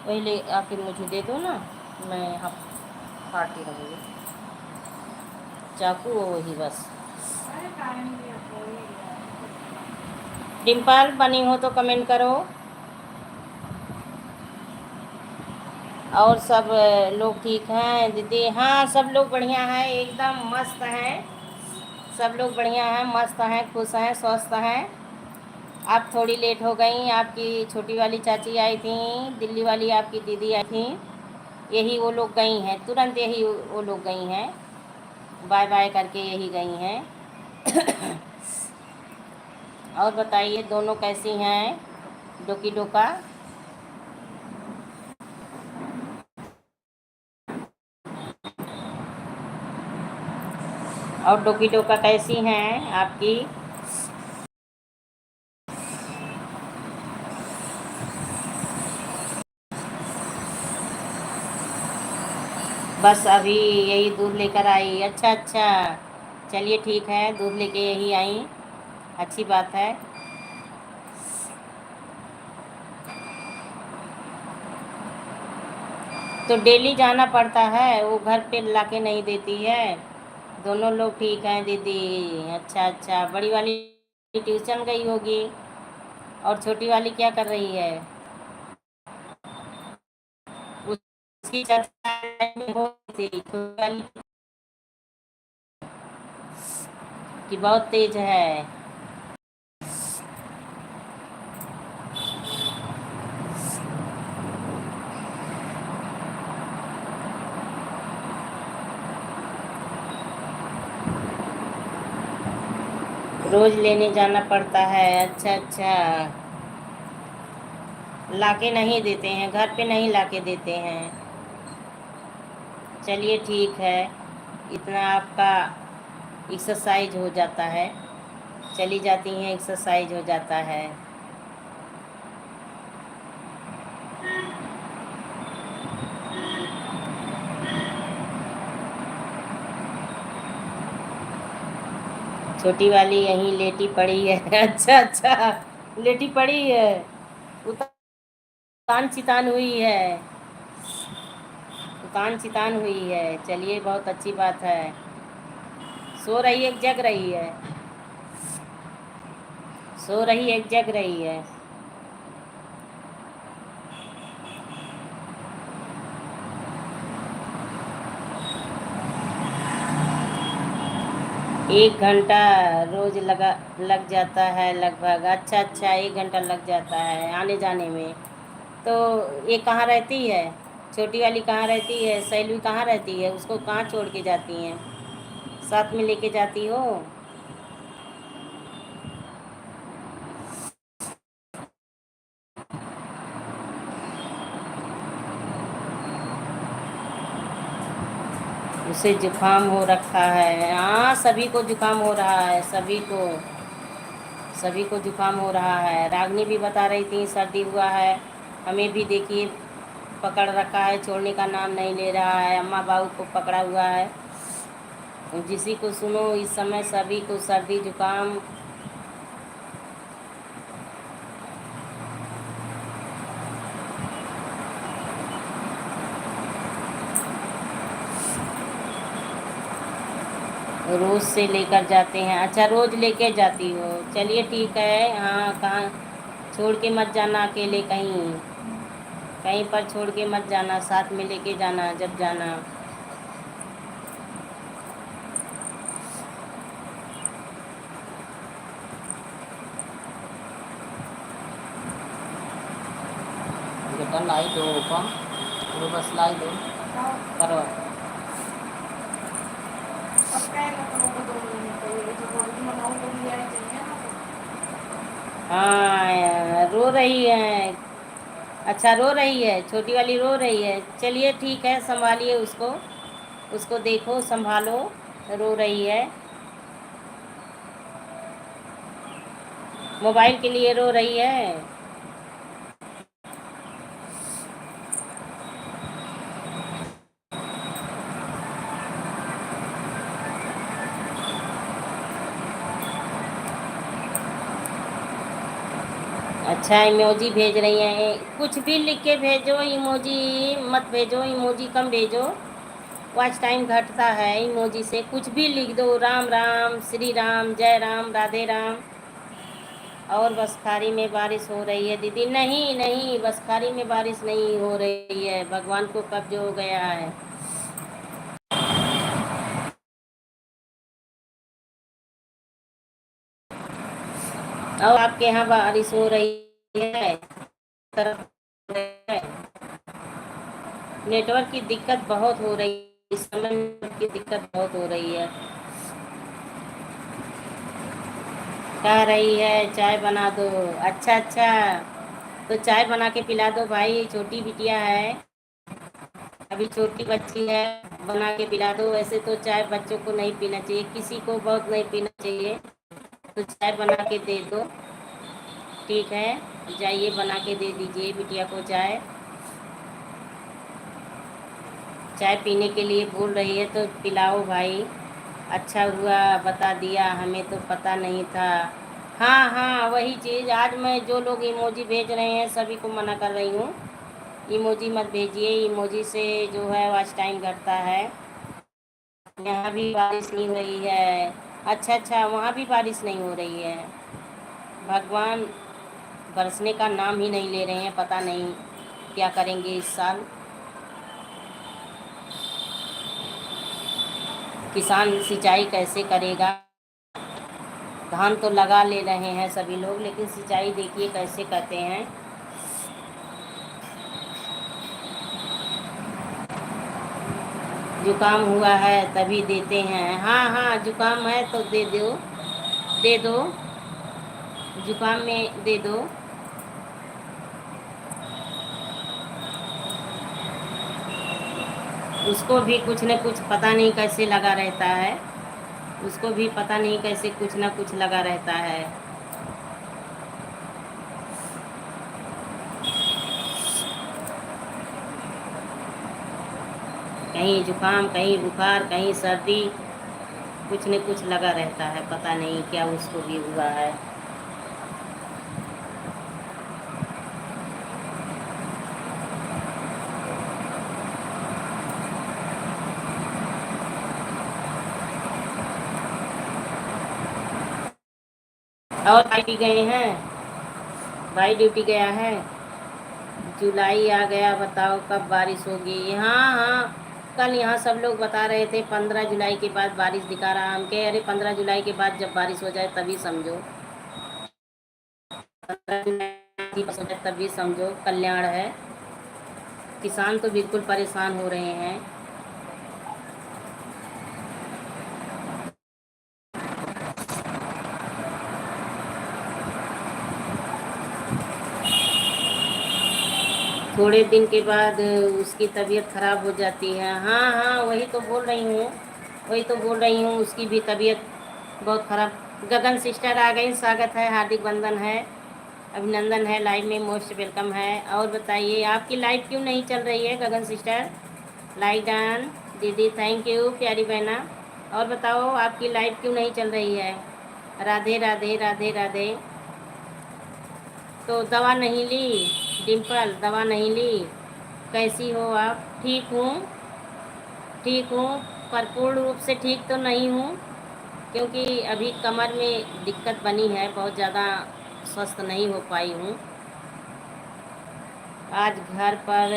वही ले आके मुझे दे दो ना, मैं यहाँ काटती रहूँगी, चाकू हो वही बस। अरे टाइम दिया कोई यार। डिम्पल बनी हो तो कमेंट करो। और सब लोग ठीक हैं दीदी? हाँ सब लोग बढ़िया हैं, एकदम मस्त हैं, सब लोग बढ़िया हैं, मस्त हैं, खुश हैं, स्वस्थ हैं। आप थोड़ी लेट हो गई, आपकी छोटी वाली चाची आई थी, दिल्ली वाली आपकी दीदी आई थी, यही वो लोग गई हैं, तुरंत यही वो लोग गई हैं, बाय बाय करके यही गई हैं। और बताइए दोनों कैसी हैं, डोकी डोका? और डोकी डोका कैसी हैं आपकी? बस अभी यही दूध लेकर आई। अच्छा अच्छा, चलिए ठीक है, दूध लेके यही आई, अच्छी बात है। तो डेली जाना पड़ता है, वो घर पे लाके नहीं देती है। दोनों लोग ठीक हैं दीदी? अच्छा अच्छा, बड़ी वाली ट्यूशन गई होगी, और छोटी वाली क्या कर रही है? उसकी चर्चा हो रही थी, छोटी वाली की बहुत तेज है। रोज लेने जाना पड़ता है? अच्छा अच्छा, लाके नहीं देते हैं, घर पे नहीं लाके देते हैं। चलिए ठीक है, इतना आपका एक्सरसाइज हो जाता है, चली जाती हैं, एक्सरसाइज हो जाता है। छोटी वाली यहीं लेटी पड़ी है। अच्छा अच्छा, लेटी पड़ी है, उतान चितान हुई है, उतान चितान हुई है। चलिए बहुत अच्छी बात है। सो रही है, जग रही है? सो रही है, जग रही है? एक घंटा रोज लग जाता है लगभग। अच्छा अच्छा, एक घंटा लग जाता है आने जाने में। तो ये कहाँ रहती है, छोटी वाली कहाँ रहती है, सहेली कहाँ रहती है, उसको कहाँ छोड़ के जाती हैं? साथ में लेके जाती हो? उसे जुकाम हो रखा है? हाँ सभी को जुकाम हो रहा है, सभी को जुकाम हो रहा है। रागनी भी बता रही थी सर्दी हुआ है, हमें भी देखिए पकड़ रखा है, छोड़ने का नाम नहीं ले रहा है, अम्मा बाबू को पकड़ा हुआ है। जिसी को सुनो इस समय सभी को सर्दी जुकाम। रोज़ से लेकर जाते हैं? अच्छा रोज़ लेके जाती हो, चलिए ठीक है। हाँ कहाँ छोड़ के मत जाना अकेले, कहीं कहीं पर छोड़ के मत जाना, साथ में लेके जाना जब जाना। बेटा लाई दो कम, वो बस लाई दो बताओ करो। अब क्या मतलब को 2 महीने पहले जो बोली मनाओ तो लिया ही चाहिए ना तो। हाँ रो रही है? अच्छा रो रही है, छोटी वाली रो रही है, चलिए ठीक है, संभालिए उसको, उसको देखो संभालो, रो रही है, मोबाइल के लिए रो रही है। अच्छा इमोजी भेज रही हैं, कुछ भी लिख के भेजो, इमोजी मत भेजो, इमोजी कम भेजो, वॉच टाइम घटता है इमोजी से। कुछ भी लिख दो, राम राम, श्री राम, जय राम, राधे राम। और बसखारी में बारिश हो रही है दीदी? नहीं नहीं, बसखारी में बारिश नहीं हो रही है, भगवान को कब्ज हो गया है। और आपके यहाँ बारिश हो रही है? तरफ है। नेटवर्क की दिक्कत बहुत हो रही है, इस समय नेटवर्क की दिक्कत बहुत हो रही है। कह रही है चाय बना दो। अच्छा अच्छा, तो चाय बना के पिला दो भाई, छोटी बिटिया है, अभी छोटी बच्ची है, बना के पिला दो। वैसे तो चाय बच्चों को नहीं पीना चाहिए, किसी को बहुत नहीं पीना चाहिए, तो चाय बना के दे दो, ठीक है? जाइए बना के दे दीजिए बिटिया को चाय। चाय पीने के लिए बोल रही है तो पिलाओ भाई। अच्छा हुआ बता दिया, हमें तो पता नहीं था। हाँ हाँ, वही चीज़, आज मैं जो लोग इमोजी भेज रहे हैं सभी को मना कर रही हूँ, इमोजी मत भेजिए, इमोजी से जो है वॉच टाइम घटता है। यहाँ भी बारिश नहीं हो रही है। अच्छा अच्छा, वहाँ भी बारिश नहीं हो रही है। भगवान बरसने का नाम ही नहीं ले रहे हैं, पता नहीं क्या करेंगे इस साल। किसान सिंचाई कैसे करेगा? धान तो लगा ले रहे हैं सभी लोग, लेकिन सिंचाई देखिए कैसे करते हैं। जुकाम हुआ है तभी देते हैं। हाँ हाँ, जुकाम है तो दे दो, दे दो, जुकाम में दे दो। उसको भी कुछ न कुछ पता नहीं कैसे लगा रहता है, उसको भी पता नहीं कैसे कुछ ना कुछ लगा रहता है। कहीं जुकाम, कहीं बुखार, कहीं सर्दी, कुछ न कुछ लगा रहता है, पता नहीं क्या उसको भी हुआ है। और भाई भी गए हैं, भाई ड्यूटी गया है। जुलाई आ गया, बताओ कब बारिश होगी? हाँ हाँ, कल यहाँ सब लोग बता रहे थे 15 जुलाई के बाद बारिश दिखा रहा। हम कहे अरे 15 जुलाई के बाद जब बारिश हो जाए तभी समझो, 15 जुलाई हो जाए तभी समझो कल्याण है। किसान तो बिल्कुल परेशान हो रहे हैं। थोड़े दिन के बाद उसकी तबीयत ख़राब हो जाती है। हाँ हाँ, वही तो बोल रही हूँ, वही तो बोल रही हूँ, उसकी भी तबीयत बहुत ख़राब। गगन सिस्टर आ गई, स्वागत है, हार्दिक बंधन है, अभिनंदन है, लाइव में मोस्ट वेलकम है। और बताइए आपकी लाइव क्यों नहीं चल रही है गगन सिस्टर? लाइक डन दीदी, थैंक यू प्यारी बहना। और बताओ आपकी लाइव क्यों नहीं चल रही है? राधे राधे राधे राधे। तो दवा नहीं ली डिम्पल, दवा नहीं ली? कैसी हो आप? ठीक हूँ, ठीक हूँ, पर पूर्ण रूप से ठीक तो नहीं हूँ, क्योंकि अभी कमर में दिक्कत बनी है, बहुत ज़्यादा स्वस्थ नहीं हो पाई हूँ। आज घर पर,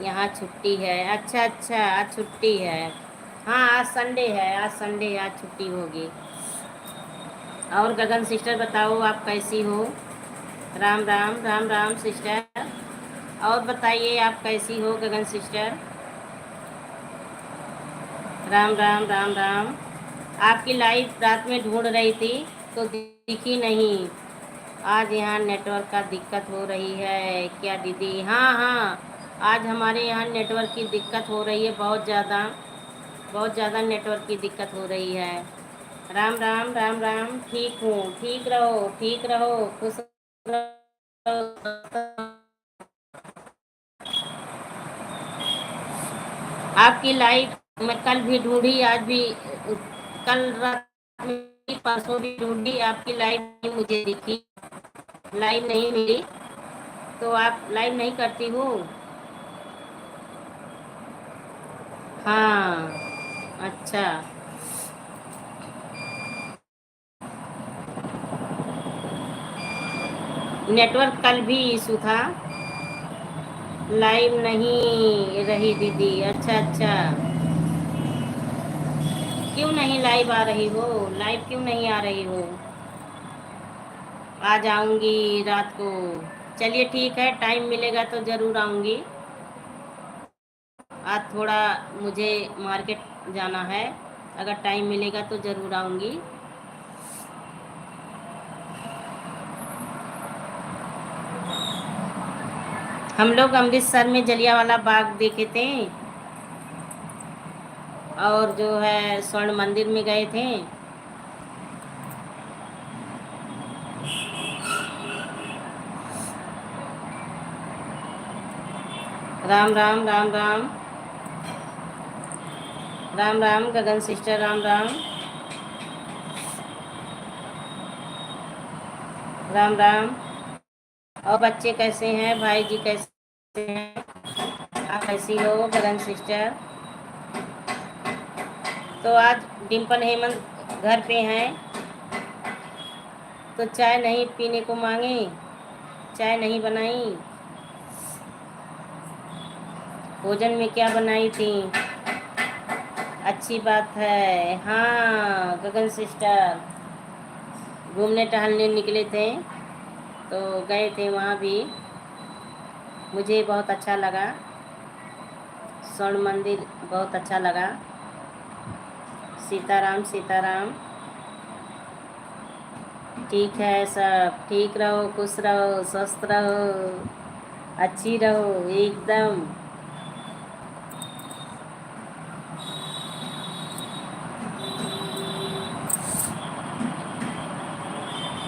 यहाँ छुट्टी है। अच्छा अच्छा, आज छुट्टी है। हाँ आज संडे है, आज संडे है, आज छुट्टी होगी। और गगन सिस्टर बताओ आप कैसी हो? राम राम राम राम सिस्टर। और बताइए आप कैसी हो गगन सिस्टर? राम राम राम राम। आपकी लाइव रात में ढूंढ रही थी तो दिखी नहीं। आज यहाँ नेटवर्क का दिक्कत हो रही है क्या दीदी? हाँ हाँ, आज हमारे यहाँ नेटवर्क की दिक्कत हो रही है, बहुत ज़्यादा, बहुत ज़्यादा नेटवर्क की दिक्कत हो रही है। राम राम राम राम, ठीक हूँ, ठीक रहो, ठीक रहो, खुश रहो। आपकी लाइव मैं कल भी ढूंढी, आज भी, कल रात में, परसों भी ढूंढी, आपकी लाइव नहीं मुझे दिखी। लाइव नहीं मिली तो आप लाइव नहीं करती हो। हाँ, अच्छा। नेटवर्क कल भी इशू था, लाइव नहीं रही दीदी। अच्छा अच्छा, क्यों नहीं लाइव आ रही हो? लाइव क्यों नहीं आ रही हो? आ जाऊंगी रात को। चलिए ठीक है, टाइम मिलेगा तो ज़रूर आऊंगी। आज थोड़ा मुझे मार्केट जाना है, अगर टाइम मिलेगा तो ज़रूर आऊंगी। हम लोग अमृतसर में जलियांवाला बाग देखे थे, और जो है स्वर्ण मंदिर में गए थे। राम राम राम राम राम राम गगन सिस्टर, राम राम राम राम। और बच्चे कैसे हैं? भाई जी कैसे हैं? आप कैसी हो गगन सिस्टर? तो आज डिम्पल हेमंत घर पे हैं, तो चाय नहीं पीने को मांगे, चाय नहीं बनाई। भोजन में क्या बनाई थी? अच्छी बात है। हाँ गगन सिस्टर, घूमने टहलने निकले थे तो गए थे वहाँ भी, मुझे बहुत अच्छा लगा। स्वर्ण मंदिर बहुत अच्छा लगा। सीताराम सीताराम। ठीक है, सब ठीक रहो, खुश रहो, स्वस्थ रहो, अच्छी रहो एकदम।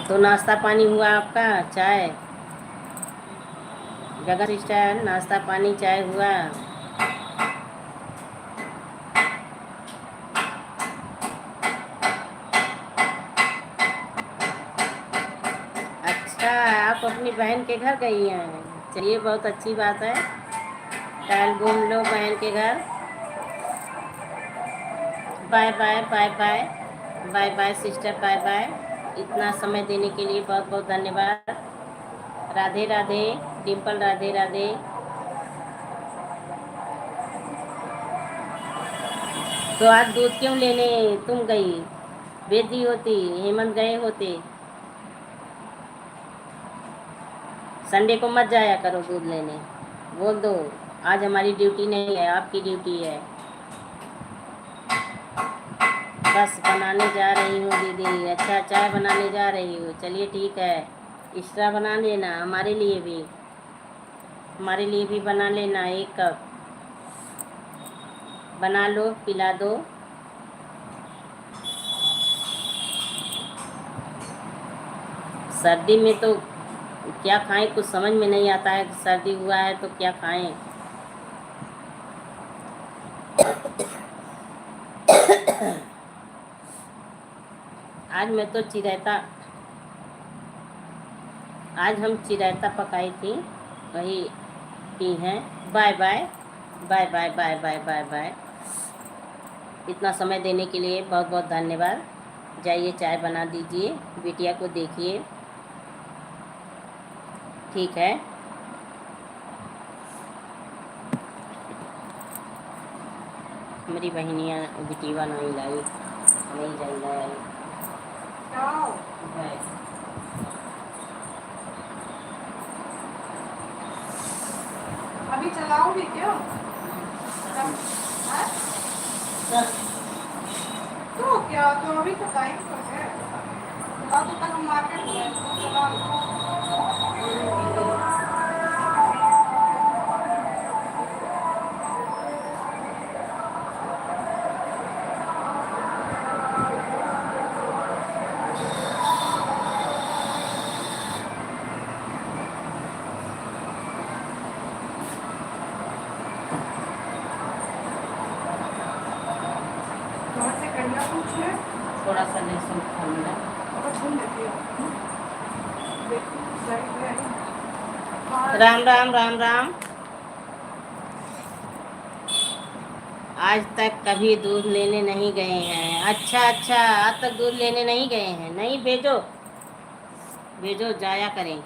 तो नाश्ता पानी हुआ आपका? चाय गगन सिस्टर, नाश्ता पानी चाय हुआ? अच्छा, आप अपनी बहन के घर गई हैं? चलिए बहुत अच्छी बात है, कल घूम लो बहन के घर। Bye bye bye bye bye bye sister, bye bye. इतना समय देने के लिए बहुत बहुत धन्यवाद। राधे राधे डिम्पल, राधे राधे। तो आज दूध क्यों लेने तुम गई? बेदी होती, हेमंत गए होते। संडे को मत जाया करो दूध लेने, बोल दो आज हमारी ड्यूटी नहीं है, आपकी ड्यूटी है। बस बनाने जा रही हूँ दीदी। अच्छा, चाय बनाने जा रही हूँ, चलिए ठीक है। एक्स्ट्रा बना लेना, हमारे लिए भी बना लेना, 1 कप बना लो, पिला दो। सर्दी में तो क्या खाएं, कुछ समझ में नहीं आता है। सर्दी हुआ है तो क्या खाएं। आज मैं तो आज हम चिरायता पकाई थी, वही पी हैं। Bye bye bye bye bye bye bye bye. इतना समय देने के लिए बहुत बहुत धन्यवाद। जाइए चाय बना दीजिए, बिटिया को देखिए, ठीक है। मेरी बहनियाँ बिटिया नहीं लाई, नहीं जाए अभी चलाओगे क्या? तो क्या, तो अभी तो टाइम तो है, अब तक हम मार्केट गए तो चला लो। थोड़ा सा लहसुन खाऊंगा। सुन लेती हो। राम राम राम राम। आज तक कभी दूध लेने नहीं गए हैं? अच्छा अच्छा, आज तक दूध लेने नहीं गए हैं? नहीं, भेजो भेजो, जाया करें।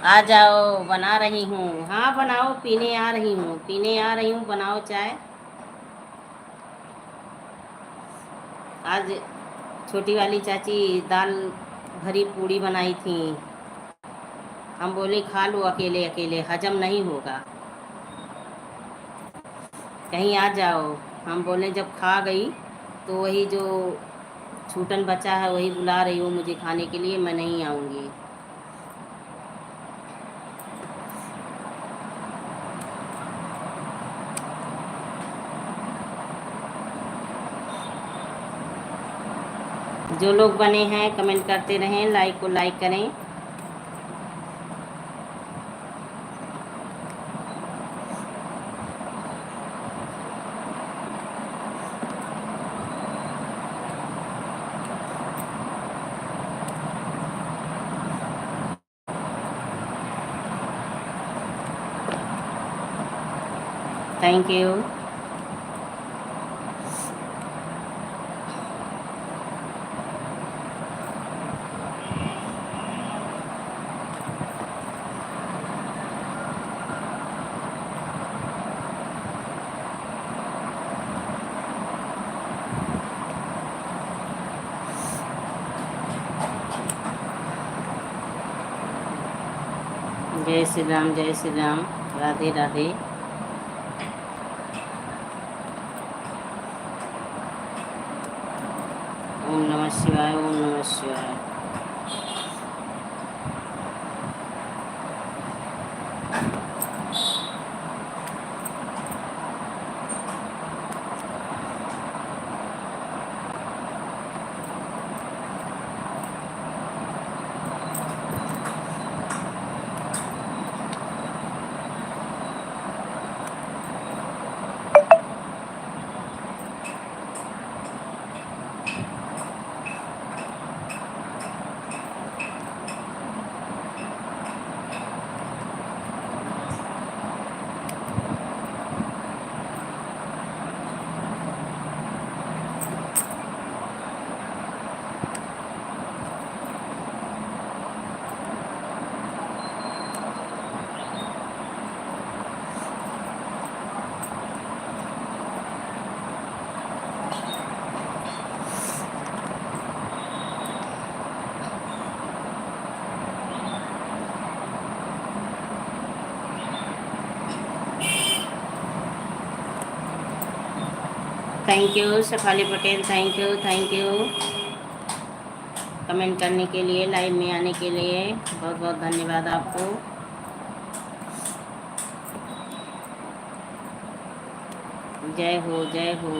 आ जाओ, बना रही हूँ। हाँ बनाओ, पीने आ रही हूँ, पीने आ रही हूँ, बनाओ चाय। आज छोटी वाली चाची दाल भरी पूड़ी बनाई थी। हम बोले खा लो अकेले अकेले, हजम नहीं होगा, कहीं आ जाओ। हम बोले जब खा गई तो वही जो छूटन बचा है वही बुला रही हूँ मुझे खाने के लिए, मैं नहीं आऊँगी। जो लोग बने हैं कमेंट करते रहें, लाइक को लाइक करें। Thank you. जय श्री राम, जय श्री राम, राधे राधे। ओम नमः शिवाय, ओम नमः शिवाय। Thank you Shefali Patel, thank you thank you comment करने के लिए, लाइव में आने के लिए बहुत बहुत धन्यवाद आपको। जय हो, जय हो।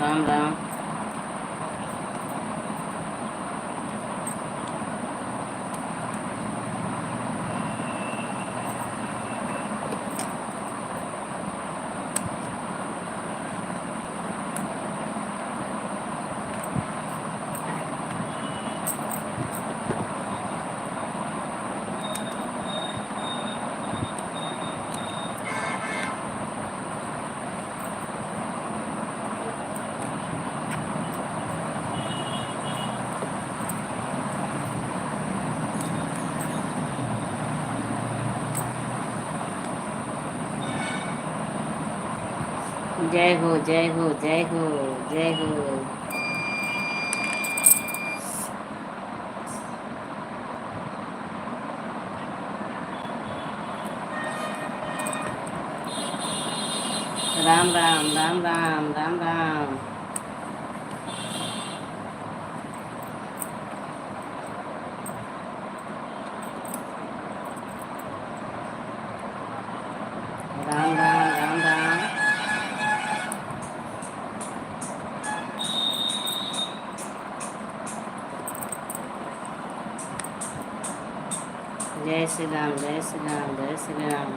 राम राम। जय हो, जय हो, जय हो, जय हो। राम राम राम राम राम राम। राम राम राम राम। जय श्री राम जय श्री राम जय श्री राम।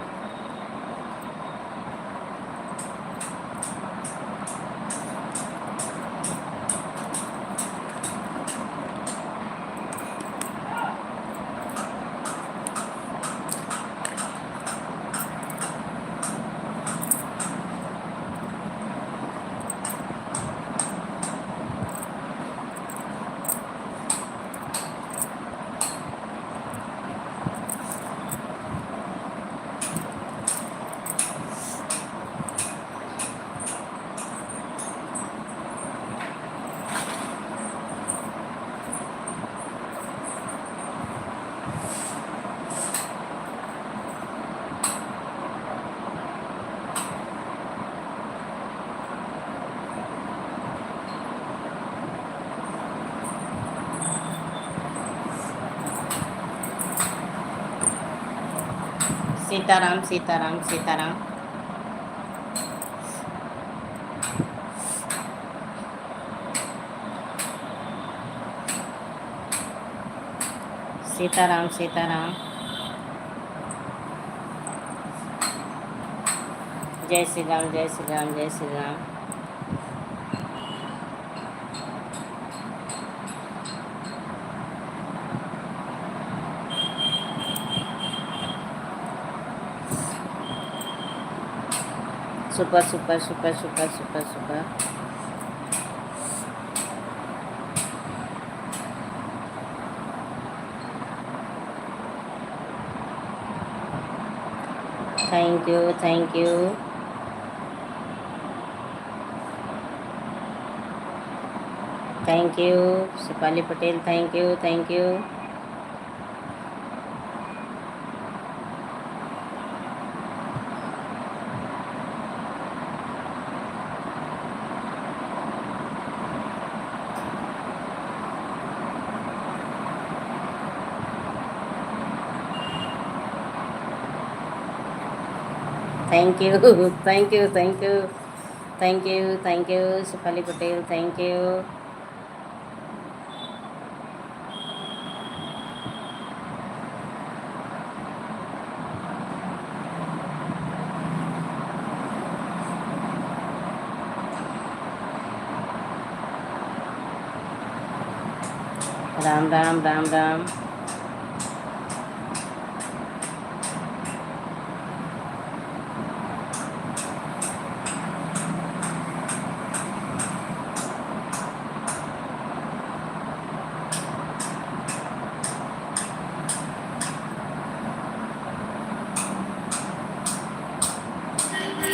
सीताराम सीताराम सीताराम। सीताराम सीताराम। जय श्री राम जय श्री राम जय Shri Ram. Super super super super super super. Thank you thank you. Thank you Shipali Patel, thank you thank you. Thank you thank you thank you thank you thank you Shifali Patel, thank you. Ram Ram Ram Ram.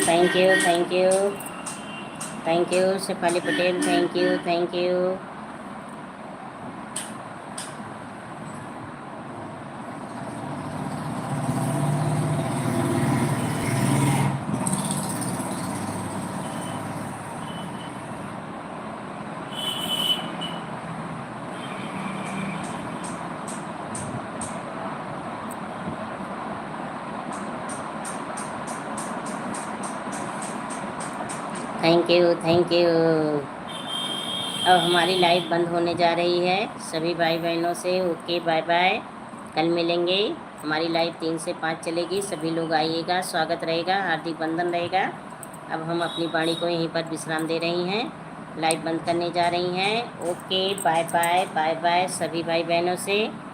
Thank you thank you thank you Shifali Patel, thank you thank you. Thank you thank you. अब हमारी live बंद होने जा रही है। सभी भाई बहनों से ओके बाय बाय। कल मिलेंगे। हमारी लाइव 3 से 5 चलेगी। सभी लोग आइएगा, स्वागत रहेगा, हार्दिक बंधन रहेगा। अब हम अपनी वाणी को यहीं पर विश्राम दे रही हैं, लाइव बंद करने जा रही हैं। Okay bye bye bye bye सभी भाई बहनों से।